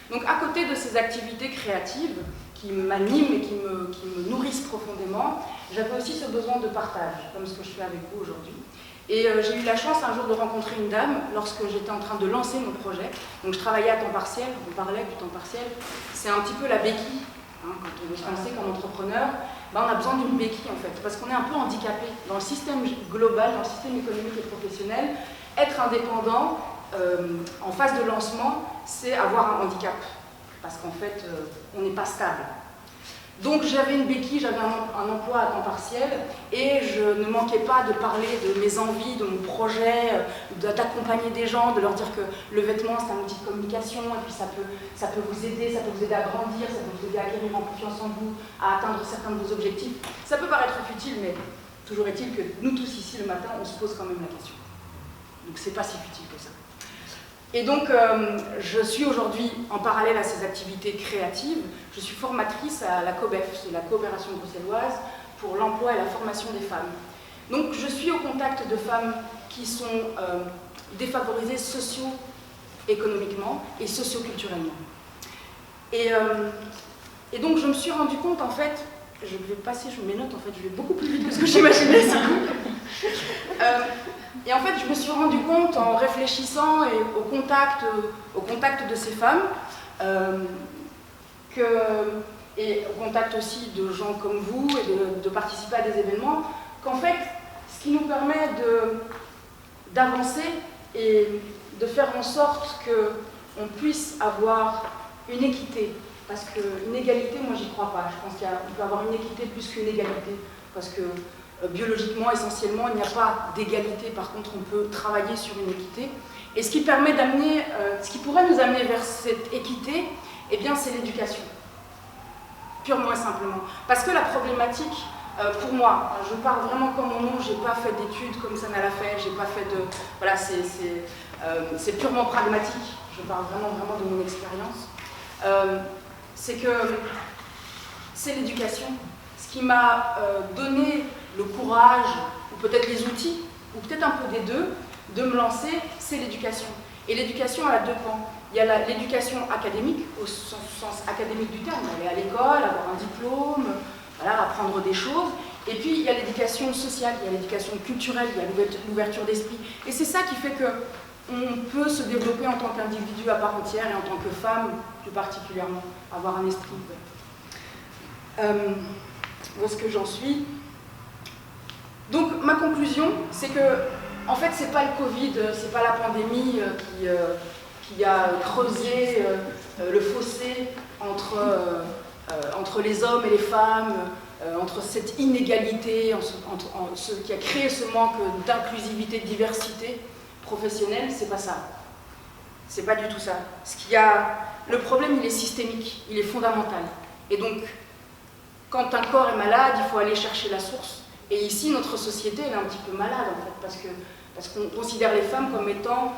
Donc à côté de ces activités créatives qui m'animent et qui me nourrissent profondément, j'avais aussi ce besoin de partage, comme ce que je fais avec vous aujourd'hui. Et j'ai eu la chance un jour de rencontrer une dame lorsque j'étais en train de lancer mon projet. Donc je travaillais à temps partiel, on parlait du temps partiel, c'est un petit peu la béquille. Hein, quand on veut se lancer comme entrepreneur, ben on a besoin d'une béquille en fait, parce qu'on est un peu handicapé dans le système global, dans le système économique et professionnel. Être indépendant en phase de lancement, c'est avoir un handicap, parce qu'en fait, on n'est pas stable. Donc j'avais une béquille, j'avais un emploi à temps partiel, et je ne manquais pas de parler de mes envies, de mon projet, d'accompagner des gens, de leur dire que le vêtement c'est un outil de communication, et puis ça peut vous aider à grandir, ça peut vous aider à acquérir en confiance en vous, à atteindre certains de vos objectifs. Ça peut paraître futile, mais toujours est-il que nous tous ici le matin, on se pose quand même la question. Donc c'est pas si futile que ça. Et donc, je suis aujourd'hui, en parallèle à ces activités créatives, je suis formatrice à la COBEF, c'est la coopération bruxelloise pour l'emploi et la formation des femmes. Donc, je suis au contact de femmes qui sont défavorisées socio-économiquement et socio-culturellement. Et donc, je me suis rendu compte, en fait, je vais passer mes notes, en fait, je vais beaucoup plus vite que ce que j'imaginais, c'est cool. Et en fait, je me suis rendu compte en réfléchissant et au contact de ces femmes, et au contact aussi de gens comme vous et de participer à des événements, qu'en fait, ce qui nous permet d'avancer et de faire en sorte qu'on puisse avoir une équité, parce qu'une égalité, moi j'y crois pas, je pense qu'on peut avoir une équité plus qu'une égalité, parce que biologiquement, essentiellement, il n'y a pas d'égalité, par contre on peut travailler sur une équité. Et ce qui permet d'amener, ce qui pourrait nous amener vers cette équité, eh bien c'est l'éducation, purement et simplement. Parce que la problématique, pour moi, je parle vraiment comme mon nom, j'ai pas fait d'études comme Sana l'a fait, j'ai pas fait de... Voilà, c'est purement pragmatique, je parle vraiment de mon expérience. C'est que c'est l'éducation. Ce qui m'a donné le courage, ou peut-être les outils, ou peut-être un peu des deux, de me lancer, c'est l'éducation. Et l'éducation, elle a 2 pans. Il y a l'éducation académique, au sens académique du terme, aller à l'école, avoir un diplôme, voilà, apprendre des choses. Et puis il y a l'éducation sociale, il y a l'éducation culturelle, il y a l'ouverture d'esprit. Et c'est ça qui fait qu'on peut se développer en tant qu'individu à part entière et en tant que femme, plus particulièrement, avoir un esprit ouvert. Où est-ce que j'en suis? Donc ma conclusion, c'est que en fait c'est pas le Covid, c'est pas la pandémie qui a creusé le fossé entre les hommes et les femmes, entre cette inégalité, qui a créé ce manque d'inclusivité, de diversité professionnelle. C'est pas ça. C'est pas du tout ça. Le problème, il est systémique, il est fondamental. Et donc quand un corps est malade, il faut aller chercher la source. Et ici, notre société, elle est un petit peu malade, en fait, parce qu'on considère les femmes comme étant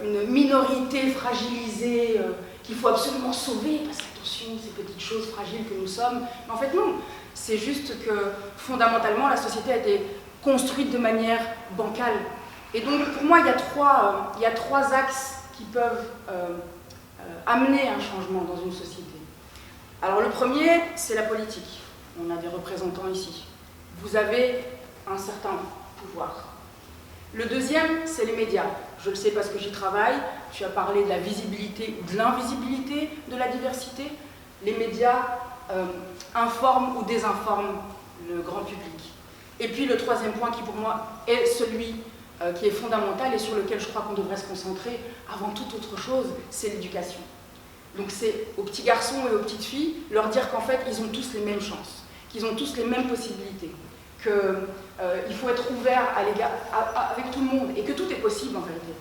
une minorité fragilisée, qu'il faut absolument sauver, parce qu'attention, ces petites choses fragiles que nous sommes. Mais en fait, non. C'est juste que, fondamentalement, la société a été construite de manière bancale. Et donc pour moi, il y a trois axes qui peuvent amener un changement dans une société. Alors le premier, c'est la politique. On a des représentants ici. Vous avez un certain pouvoir. Le deuxième, c'est les médias. Je le sais parce que j'y travaille. Tu as parlé de la visibilité ou de l'invisibilité de la diversité. Les médias informent ou désinforment le grand public. Et puis le troisième point qui pour moi est celui qui est fondamental et sur lequel je crois qu'on devrait se concentrer avant toute autre chose, c'est l'éducation. Donc c'est aux petits garçons et aux petites filles leur dire qu'en fait ils ont tous les mêmes chances, qu'ils ont tous les mêmes possibilités, qu'il faut être ouvert avec tout le monde et que tout est possible en vérité.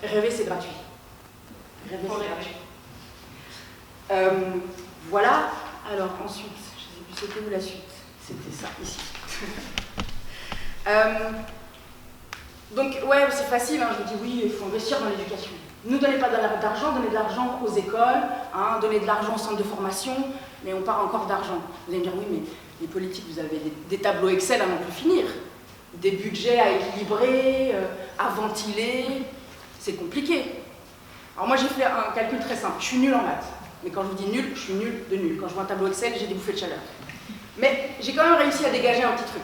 Rêver c'est gratuit. Rêver c'est gratuit. Voilà, alors ensuite, je ne sais plus c'était où la suite, c'était ça, ici. Donc ouais, c'est facile, hein, je vous dis oui, il faut investir dans l'éducation. Ne donnez pas d'argent, donnez de l'argent aux écoles, hein, donnez de l'argent aux centres de formation, mais on part encore d'argent. Vous allez me dire oui, mais les politiques, vous avez des tableaux Excel à n'en plus finir, des budgets à équilibrer, à ventiler, c'est compliqué. Alors moi j'ai fait un calcul très simple, je suis nulle en maths, mais quand je vous dis nul, je suis nulle de nul. Quand je vois un tableau Excel, j'ai des bouffées de chaleur. Mais j'ai quand même réussi à dégager un petit truc.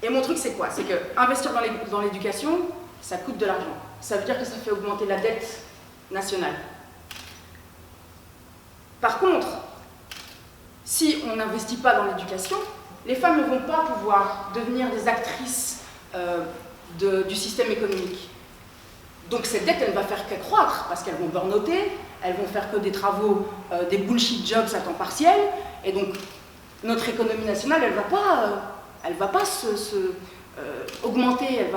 Et mon truc, c'est quoi? C'est que investir dans l'éducation, ça coûte de l'argent. Ça veut dire que ça fait augmenter la dette nationale. Par contre, si on n'investit pas dans l'éducation, les femmes ne vont pas pouvoir devenir des actrices du système économique. Donc cette dette, elle ne va faire qu'accroître, parce qu'elles vont burn-outer, elles vont faire que des travaux, des bullshit jobs à temps partiel, et donc notre économie nationale, elle va pas augmenter, elle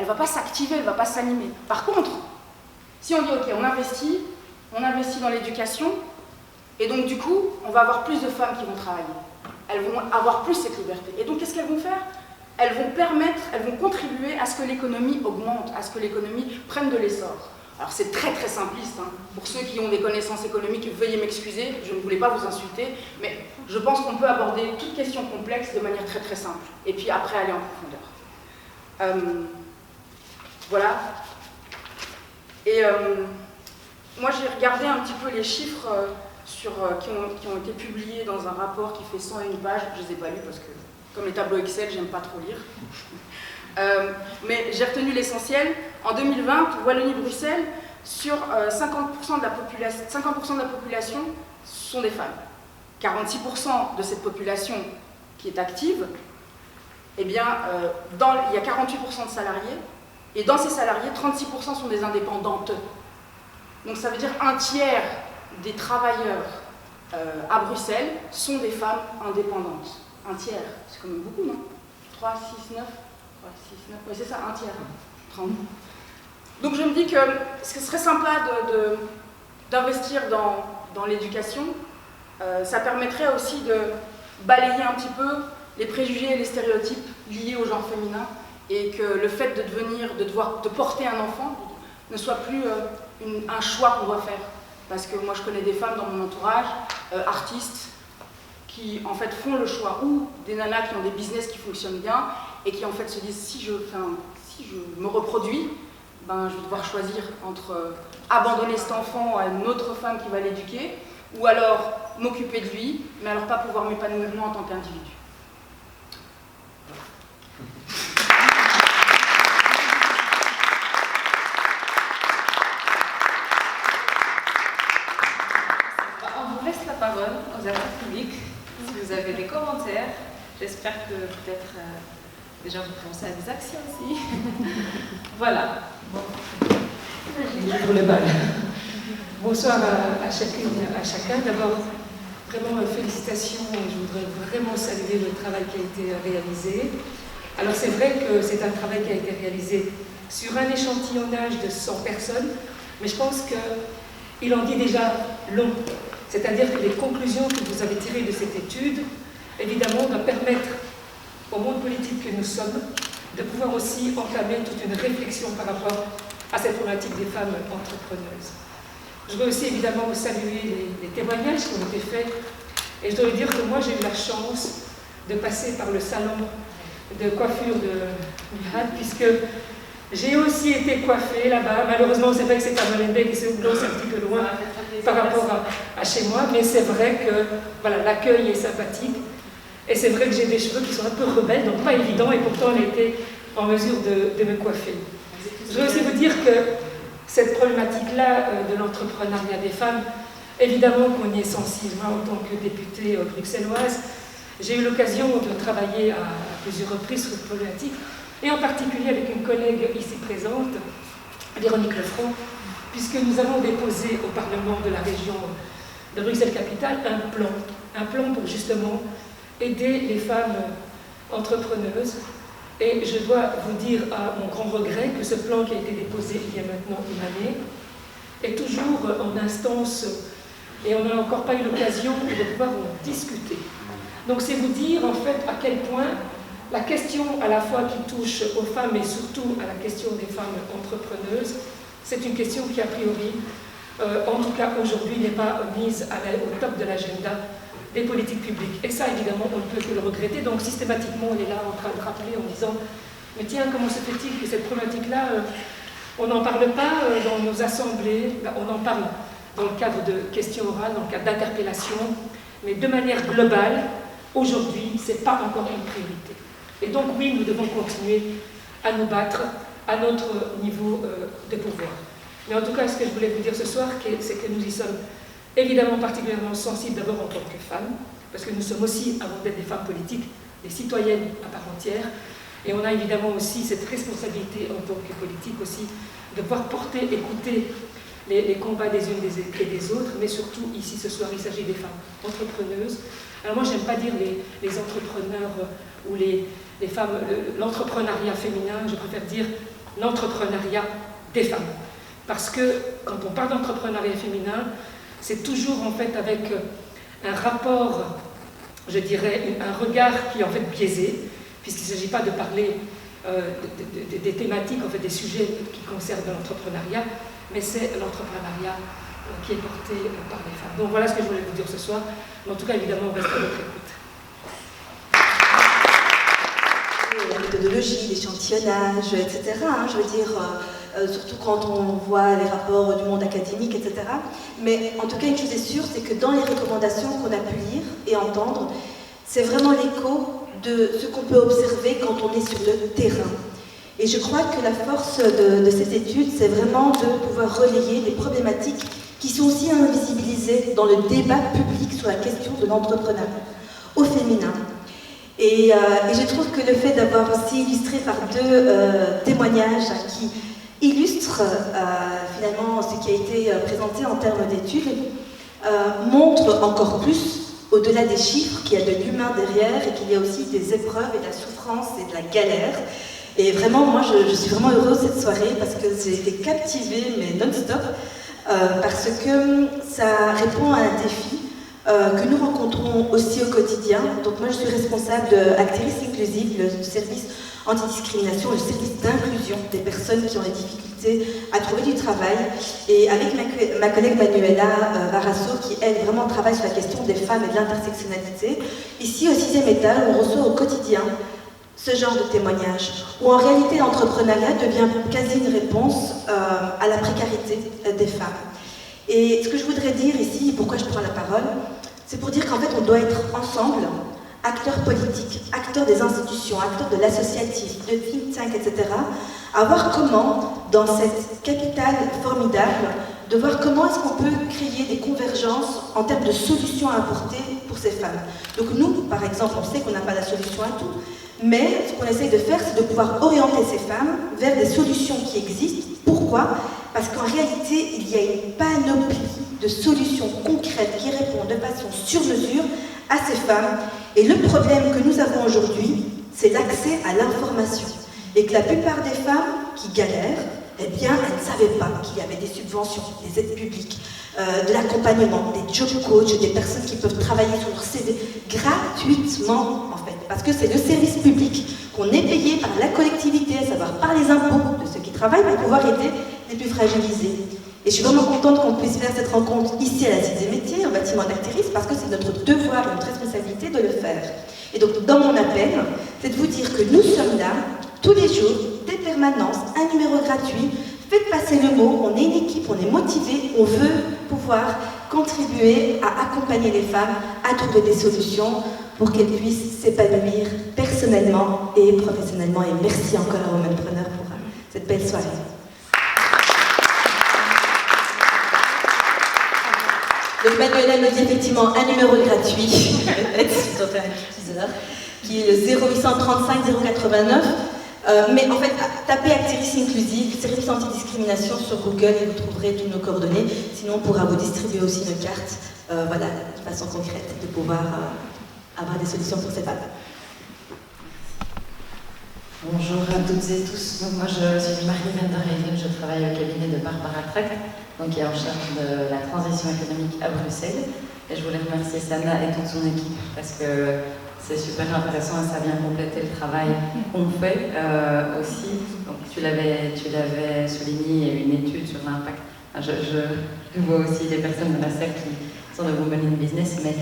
va pas s'activer, elle va pas s'animer. Par contre, si on dit ok, on investit dans l'éducation, et donc du coup, on va avoir plus de femmes qui vont travailler. Elles vont avoir plus cette liberté. Et donc qu'est-ce qu'elles vont faire? Elles vont contribuer à ce que l'économie augmente, à ce que l'économie prenne de l'essor. Alors c'est très très simpliste, hein. Pour ceux qui ont des connaissances économiques, veuillez m'excuser, je ne voulais pas vous insulter, mais je pense qu'on peut aborder toute question complexe de manière très très simple, et puis après aller en profondeur. Voilà. Et moi j'ai regardé un petit peu les chiffres qui ont été publiés dans un rapport qui fait 101 pages, je ne les ai pas lus parce que, comme les tableaux Excel, j'aime pas trop lire. Mais j'ai retenu l'essentiel. En 2020, Wallonie-Bruxelles, sur 50% de la population sont des femmes. 46% de cette population qui est active, eh bien, il y a 48% de salariés, et dans ces salariés, 36% sont des indépendantes. Donc ça veut dire un tiers des travailleurs à Bruxelles sont des femmes indépendantes. Un tiers, c'est quand même beaucoup, non? 3, 6, 9 oui, c'est ça, un tiers. 30. Donc je me dis que ce serait sympa d'investir dans l'éducation. Ça permettrait aussi de balayer un petit peu les préjugés et les stéréotypes liés au genre féminin, et que le fait de porter un enfant ne soit plus un choix qu'on doit faire. Parce que moi je connais des femmes dans mon entourage, artistes, qui en fait font le choix, ou des nanas qui ont des business qui fonctionnent bien, et qui en fait se disent si je me reproduis, ben, je vais devoir choisir entre abandonner cet enfant à une autre femme qui va l'éduquer, ou alors m'occuper de lui, mais alors pas pouvoir m'épanouir moi en tant qu'individu. On vous laisse la parole aux affaires publiques. Si vous avez des commentaires, j'espère que peut-être déjà vous pensez à des actions aussi. Voilà. Bon. Pour les balles. Bonsoir à chacune, à chacun. D'abord, vraiment félicitations. Je voudrais vraiment saluer le travail qui a été réalisé. Alors c'est vrai que c'est un travail qui a été réalisé sur un échantillonnage de 100 personnes, mais je pense qu'il en dit déjà long. C'est-à-dire que les conclusions que vous avez tirées de cette étude, évidemment, doivent permettre au monde politique que nous sommes de pouvoir aussi entamer toute une réflexion par rapport à cette problématique des femmes entrepreneuses. Je veux aussi évidemment saluer les témoignages qui ont été faits, et je dois dire que moi j'ai eu la chance de passer par le salon de coiffure de Mihad, puisque j'ai aussi été coiffée là-bas. Malheureusement, c'est vrai que c'est à Molenbeek et c'est un petit peu loin par rapport à chez moi, mais c'est vrai que voilà, l'accueil est sympathique. Et c'est vrai que j'ai des cheveux qui sont un peu rebelles, donc pas évident, et pourtant elle a été en mesure de me coiffer. Je veux aussi vous dire que cette problématique-là de l'entrepreneuriat des femmes, évidemment qu'on y est sensible. Moi, en tant que députée bruxelloise, j'ai eu l'occasion de travailler à plusieurs reprises sur cette problématique, et en particulier avec une collègue ici présente, Véronique Lefranc, puisque nous avons déposé au Parlement de la région de Bruxelles-Capitale un plan pour justement aider les femmes entrepreneuses. Et je dois vous dire à mon grand regret que ce plan qui a été déposé il y a maintenant une année est toujours en instance et on n'a encore pas eu l'occasion de pouvoir en discuter. Donc c'est vous dire en fait à quel point la question à la fois qui touche aux femmes et surtout à la question des femmes entrepreneuses, c'est une question qui a priori, en tout cas aujourd'hui, n'est pas mise au top de l'agenda des politiques publiques. Et ça, évidemment, on ne peut que le regretter. Donc, systématiquement, on est là en train de rappeler en disant « Mais tiens, comment se fait-il que cette problématique-là, on n'en parle pas dans nos assemblées ?» On en parle dans le cadre de questions orales, dans le cadre d'interpellations, mais de manière globale, aujourd'hui, ce n'est pas encore une priorité. Et donc, oui, nous devons continuer à nous battre à notre niveau de pouvoir. Mais en tout cas, ce que je voulais vous dire ce soir, c'est que nous y sommes évidemment particulièrement sensibles d'abord en tant que femmes, parce que nous sommes aussi, avant d'être des femmes politiques, des citoyennes à part entière, et on a évidemment aussi cette responsabilité en tant que politique aussi de pouvoir porter, écouter les combats des unes et des autres, mais surtout ici ce soir il s'agit des femmes entrepreneuses. Alors moi j'aime pas dire les entrepreneurs ou les femmes, l'entrepreneuriat féminin, je préfère dire l'entrepreneuriat des femmes, parce que quand on parle d'entrepreneuriat féminin, c'est toujours en fait avec un rapport, je dirais, un regard qui est en fait biaisé, puisqu'il ne s'agit pas de parler des thématiques, en fait des sujets qui concernent l'entrepreneuriat, mais c'est l'entrepreneuriat qui est porté par les femmes. Donc voilà ce que je voulais vous dire ce soir, mais en tout cas évidemment on reste à votre écoute. La méthodologie, l'échantillonnage, etc. Je veux dire, surtout quand on voit les rapports du monde académique, etc. Mais en tout cas, une chose est sûre, c'est que dans les recommandations qu'on a pu lire et entendre, c'est vraiment l'écho de ce qu'on peut observer quand on est sur le terrain. Et je crois que la force de cette étude, c'est vraiment de pouvoir relayer des problématiques qui sont aussi invisibilisées dans le débat public sur la question de l'entrepreneuriat au féminin. Et je trouve que le fait d'avoir aussi illustré par deux témoignages qui illustrent finalement ce qui a été présenté en termes d'études montre encore plus, au-delà des chiffres, qu'il y a de l'humain derrière et qu'il y a aussi des épreuves et de la souffrance et de la galère. Et vraiment, moi, je suis vraiment heureuse cette soirée parce que j'ai été captivée, mais non-stop, parce que ça répond à un défi que nous rencontrons aussi au quotidien. Donc moi je suis responsable de Actiris Inclusive, le service antidiscrimination, le service d'inclusion des personnes qui ont des difficultés à trouver du travail. Et avec ma collègue Manuela Varasso, qui elle vraiment travaille sur la question des femmes et de l'intersectionnalité, ici au 6e étage, on reçoit au quotidien ce genre de témoignages, où en réalité l'entrepreneuriat devient quasi une réponse à la précarité des femmes. Et ce que je voudrais dire ici, pourquoi je prends la parole, c'est pour dire qu'en fait on doit être ensemble, acteurs politiques, acteurs des institutions, acteurs de l'associatif, de think tank, etc., à voir comment, dans cette capitale formidable, de voir comment est-ce qu'on peut créer des convergences en termes de solutions à apporter pour ces femmes. Donc nous, par exemple, on sait qu'on n'a pas la solution à tout, mais ce qu'on essaye de faire, c'est de pouvoir orienter ces femmes vers des solutions qui existent. Pourquoi ? Parce qu'en réalité, il y a une panoplie de solutions concrètes qui répondent de façon sur mesure à ces femmes. Et le problème que nous avons aujourd'hui, c'est l'accès à l'information. Et que la plupart des femmes qui galèrent, eh bien, elles ne savaient pas qu'il y avait des subventions, des aides publiques, de l'accompagnement, des job coachs, des personnes qui peuvent travailler sur leur CV gratuitement, en fait. Parce que c'est le service public qu'on est payé par la collectivité, à savoir par les impôts de ceux qui travaillent, pour pouvoir aider les plus fragilisés. Et je suis vraiment contente qu'on puisse faire cette rencontre ici à la Cité des Métiers, au bâtiment d'Actiris, parce que c'est notre devoir et notre responsabilité de le faire. Et donc, dans mon appel, c'est de vous dire que nous sommes là, tous les jours, des permanences, un numéro gratuit. Faites passer le mot, on est une équipe, on est motivé, on veut pouvoir contribuer à accompagner les femmes à trouver des solutions pour qu'elles puissent s'épanouir personnellement et professionnellement. Et merci encore à Womanpreneur pour cette belle soirée. Donc Manuela nous dit effectivement un numéro gratuit, qui est le 0835 089. Mais en fait, tapez Actiris Inclusive, service antidiscrimination sur Google et vous trouverez toutes nos coordonnées. Sinon, on pourra vous distribuer aussi nos cartes, voilà, de façon concrète, de pouvoir avoir des solutions pour ces femmes. Bonjour à toutes et tous. Donc moi, je suis Marie van der Heijden, je travaille au cabinet de Barbara Tract, donc qui est en charge de la transition économique à Bruxelles. Et je voulais remercier Sana et toute son équipe parce que c'est super intéressant et ça vient compléter le travail qu'on fait aussi. Donc tu l'avais souligné, il y a eu une étude sur l'impact. Je vois aussi des personnes de la salle qui sont de Women in Business, mais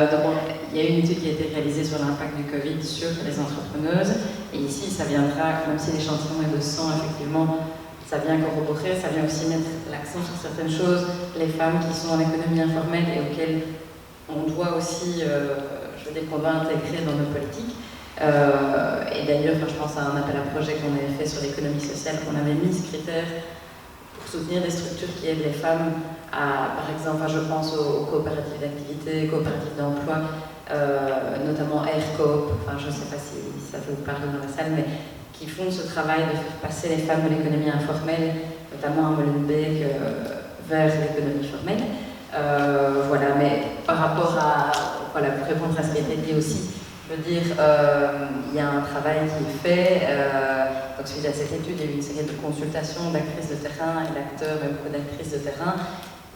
donc il y a une étude qui a été réalisée sur l'impact du Covid sur les entrepreneuses. Et ici, ça viendra, même si l'échantillon est de 100, effectivement, ça vient corroborer, ça vient aussi mettre l'accent sur certaines choses. Les femmes qui sont dans l'économie informelle et auxquelles on doit aussi qu'on va intégrer dans nos politiques. Et d'ailleurs, je pense à un appel à projet qu'on avait fait sur l'économie sociale, on avait mis ce critère pour soutenir des structures qui aident les femmes à, par exemple, je pense aux coopératives d'activité, coopératives d'emploi, notamment AirCoop, je ne sais pas si ça vous parle dans la salle, mais qui font ce travail de faire passer les femmes de l'économie informelle, notamment à Molenbeek, vers l'économie formelle. Voilà, mais par rapport à, voilà, pour répondre à ce qui a été dit aussi, je veux dire, il y a un travail qui est fait. Donc suite à cette étude, il y a eu une série de consultations d'actrices de terrain et d'acteurs, même beaucoup d'actrices de terrain,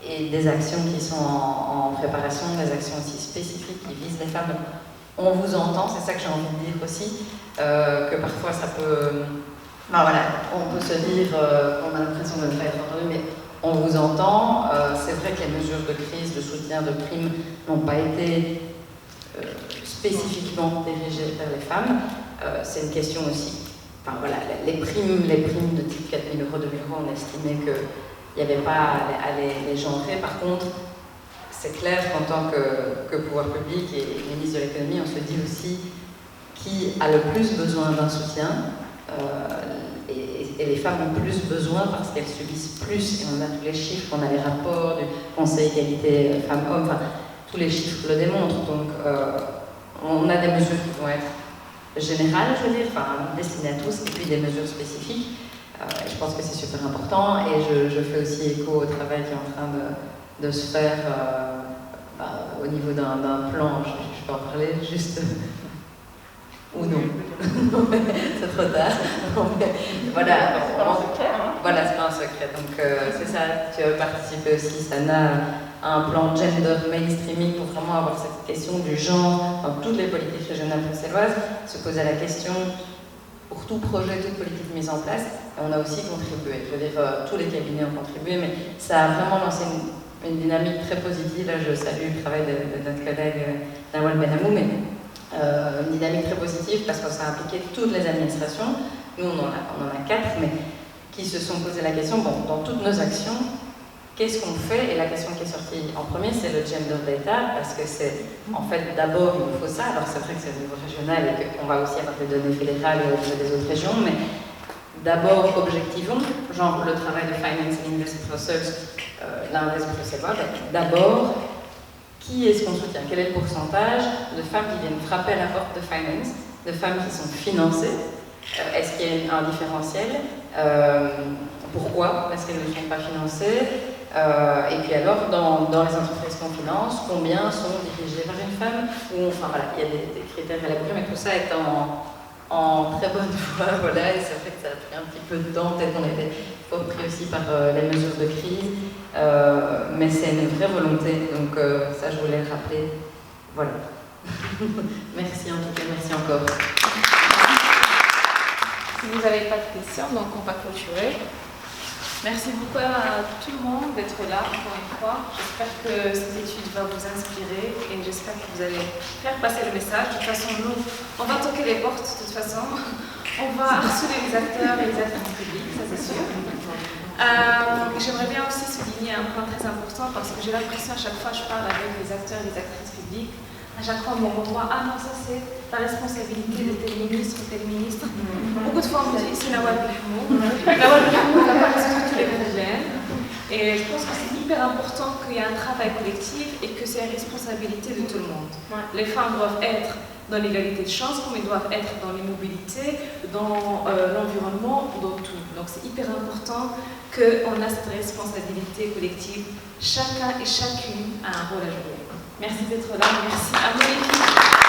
et des actions qui sont en préparation, des actions aussi spécifiques qui visent les femmes. Donc, on vous entend, c'est ça que j'ai envie de dire aussi, que parfois ça peut... voilà, on peut se dire qu'on a l'impression de ne pas être entendu, mais on vous entend. C'est vrai que les mesures de crise, de soutien, de primes n'ont pas été spécifiquement dirigées vers les femmes. C'est une question aussi. Voilà, les primes de type 4 000 €, 2 000 €, on estimait qu'il n'y avait pas à les genrer. Par contre, c'est clair qu'en tant que pouvoir public et ministre de l'économie, on se dit aussi qui a le plus besoin d'un soutien. Et les femmes ont plus besoin parce qu'elles subissent plus. Et on a tous les chiffres, on a les rapports du Conseil égalité femmes-hommes, tous les chiffres le démontrent. Donc on a des mesures qui vont être générales, je veux dire, destinées à tous, et puis des mesures spécifiques. Je pense que c'est super important. Et je fais aussi écho au travail qui est en train de se faire au niveau d'un plan. Je peux en parler juste... Ou non. C'est trop tard. Voilà. C'est pas un secret. Voilà, c'est pas un secret. Donc c'est ça, tu as participé aussi, Sana, à un plan gender mainstreaming pour vraiment avoir cette question du genre dans toutes les politiques régionales bruxelloises, se poser la question pour tout projet, toute politique mise en place. Et on a aussi contribué. Je veux dire, tous les cabinets ont contribué, mais ça a vraiment lancé une dynamique très positive. Là, je salue le travail de notre collègue Nawal Benamou, mais une dynamique très positive parce que ça a impliqué toutes les administrations. Nous, on en a 4, mais qui se sont posé la question, dans toutes nos actions, qu'est-ce qu'on fait? Et la question qui est sortie en premier, c'est le gender data, parce que c'est, en fait, d'abord, il nous faut ça. Alors, c'est vrai que c'est au niveau régional et qu'on va aussi avoir des données fédérales et au niveau des autres régions, mais d'abord, objectivons, genre le travail de Finance and Invest Brussels, l'index bruxellois, d'abord, qui est-ce qu'on soutient? Quel est le pourcentage de femmes qui viennent frapper à la porte de Finance, de femmes qui sont financées? Est-ce qu'il y a un différentiel? Pourquoi? Parce qu'elles ne sont pas financées? Et puis alors, dans les entreprises qu'on finance, combien sont dirigées vers une femme? Voilà, il y a des critères à élaborer, mais tout ça est en très bonne voie, voilà, et c'est vrai que ça a pris un petit peu de temps, peut-être qu'on était fort pris aussi par les mesures de crise, mais c'est une vraie volonté, donc ça je voulais le rappeler, voilà. Merci en tout cas, merci encore. Si vous n'avez pas de questions, donc on va clôturer. Merci beaucoup à tout le monde d'être là, encore une fois. J'espère que cette étude va vous inspirer et j'espère que vous allez faire passer le message. De toute façon, nous, on va toquer les portes, de toute façon. On va harceler les acteurs et les actrices publiques, ça c'est sûr. J'aimerais bien aussi souligner un point très important parce que j'ai l'impression à chaque fois que je parle avec les acteurs et les actrices publiques, à chaque fois on me renvoie « Ah non, ça c'est la responsabilité de tel ministre ou tel ministre ». Beaucoup de fois on me dit « C'est Nawal Belhamoum ». Nawal Belhamoum n'a pas résolu tous les problèmes. Et je pense que c'est hyper important qu'il y ait un travail collectif et que c'est la responsabilité de tout le monde. Les femmes doivent être dans l'égalité de chance, comme elles doivent être dans les mobilités, dans l'environnement, dans tout. Donc c'est hyper important qu'on a cette responsabilité collective. Chacun et chacune a un rôle à jouer. Merci d'être là, merci à nos équipes.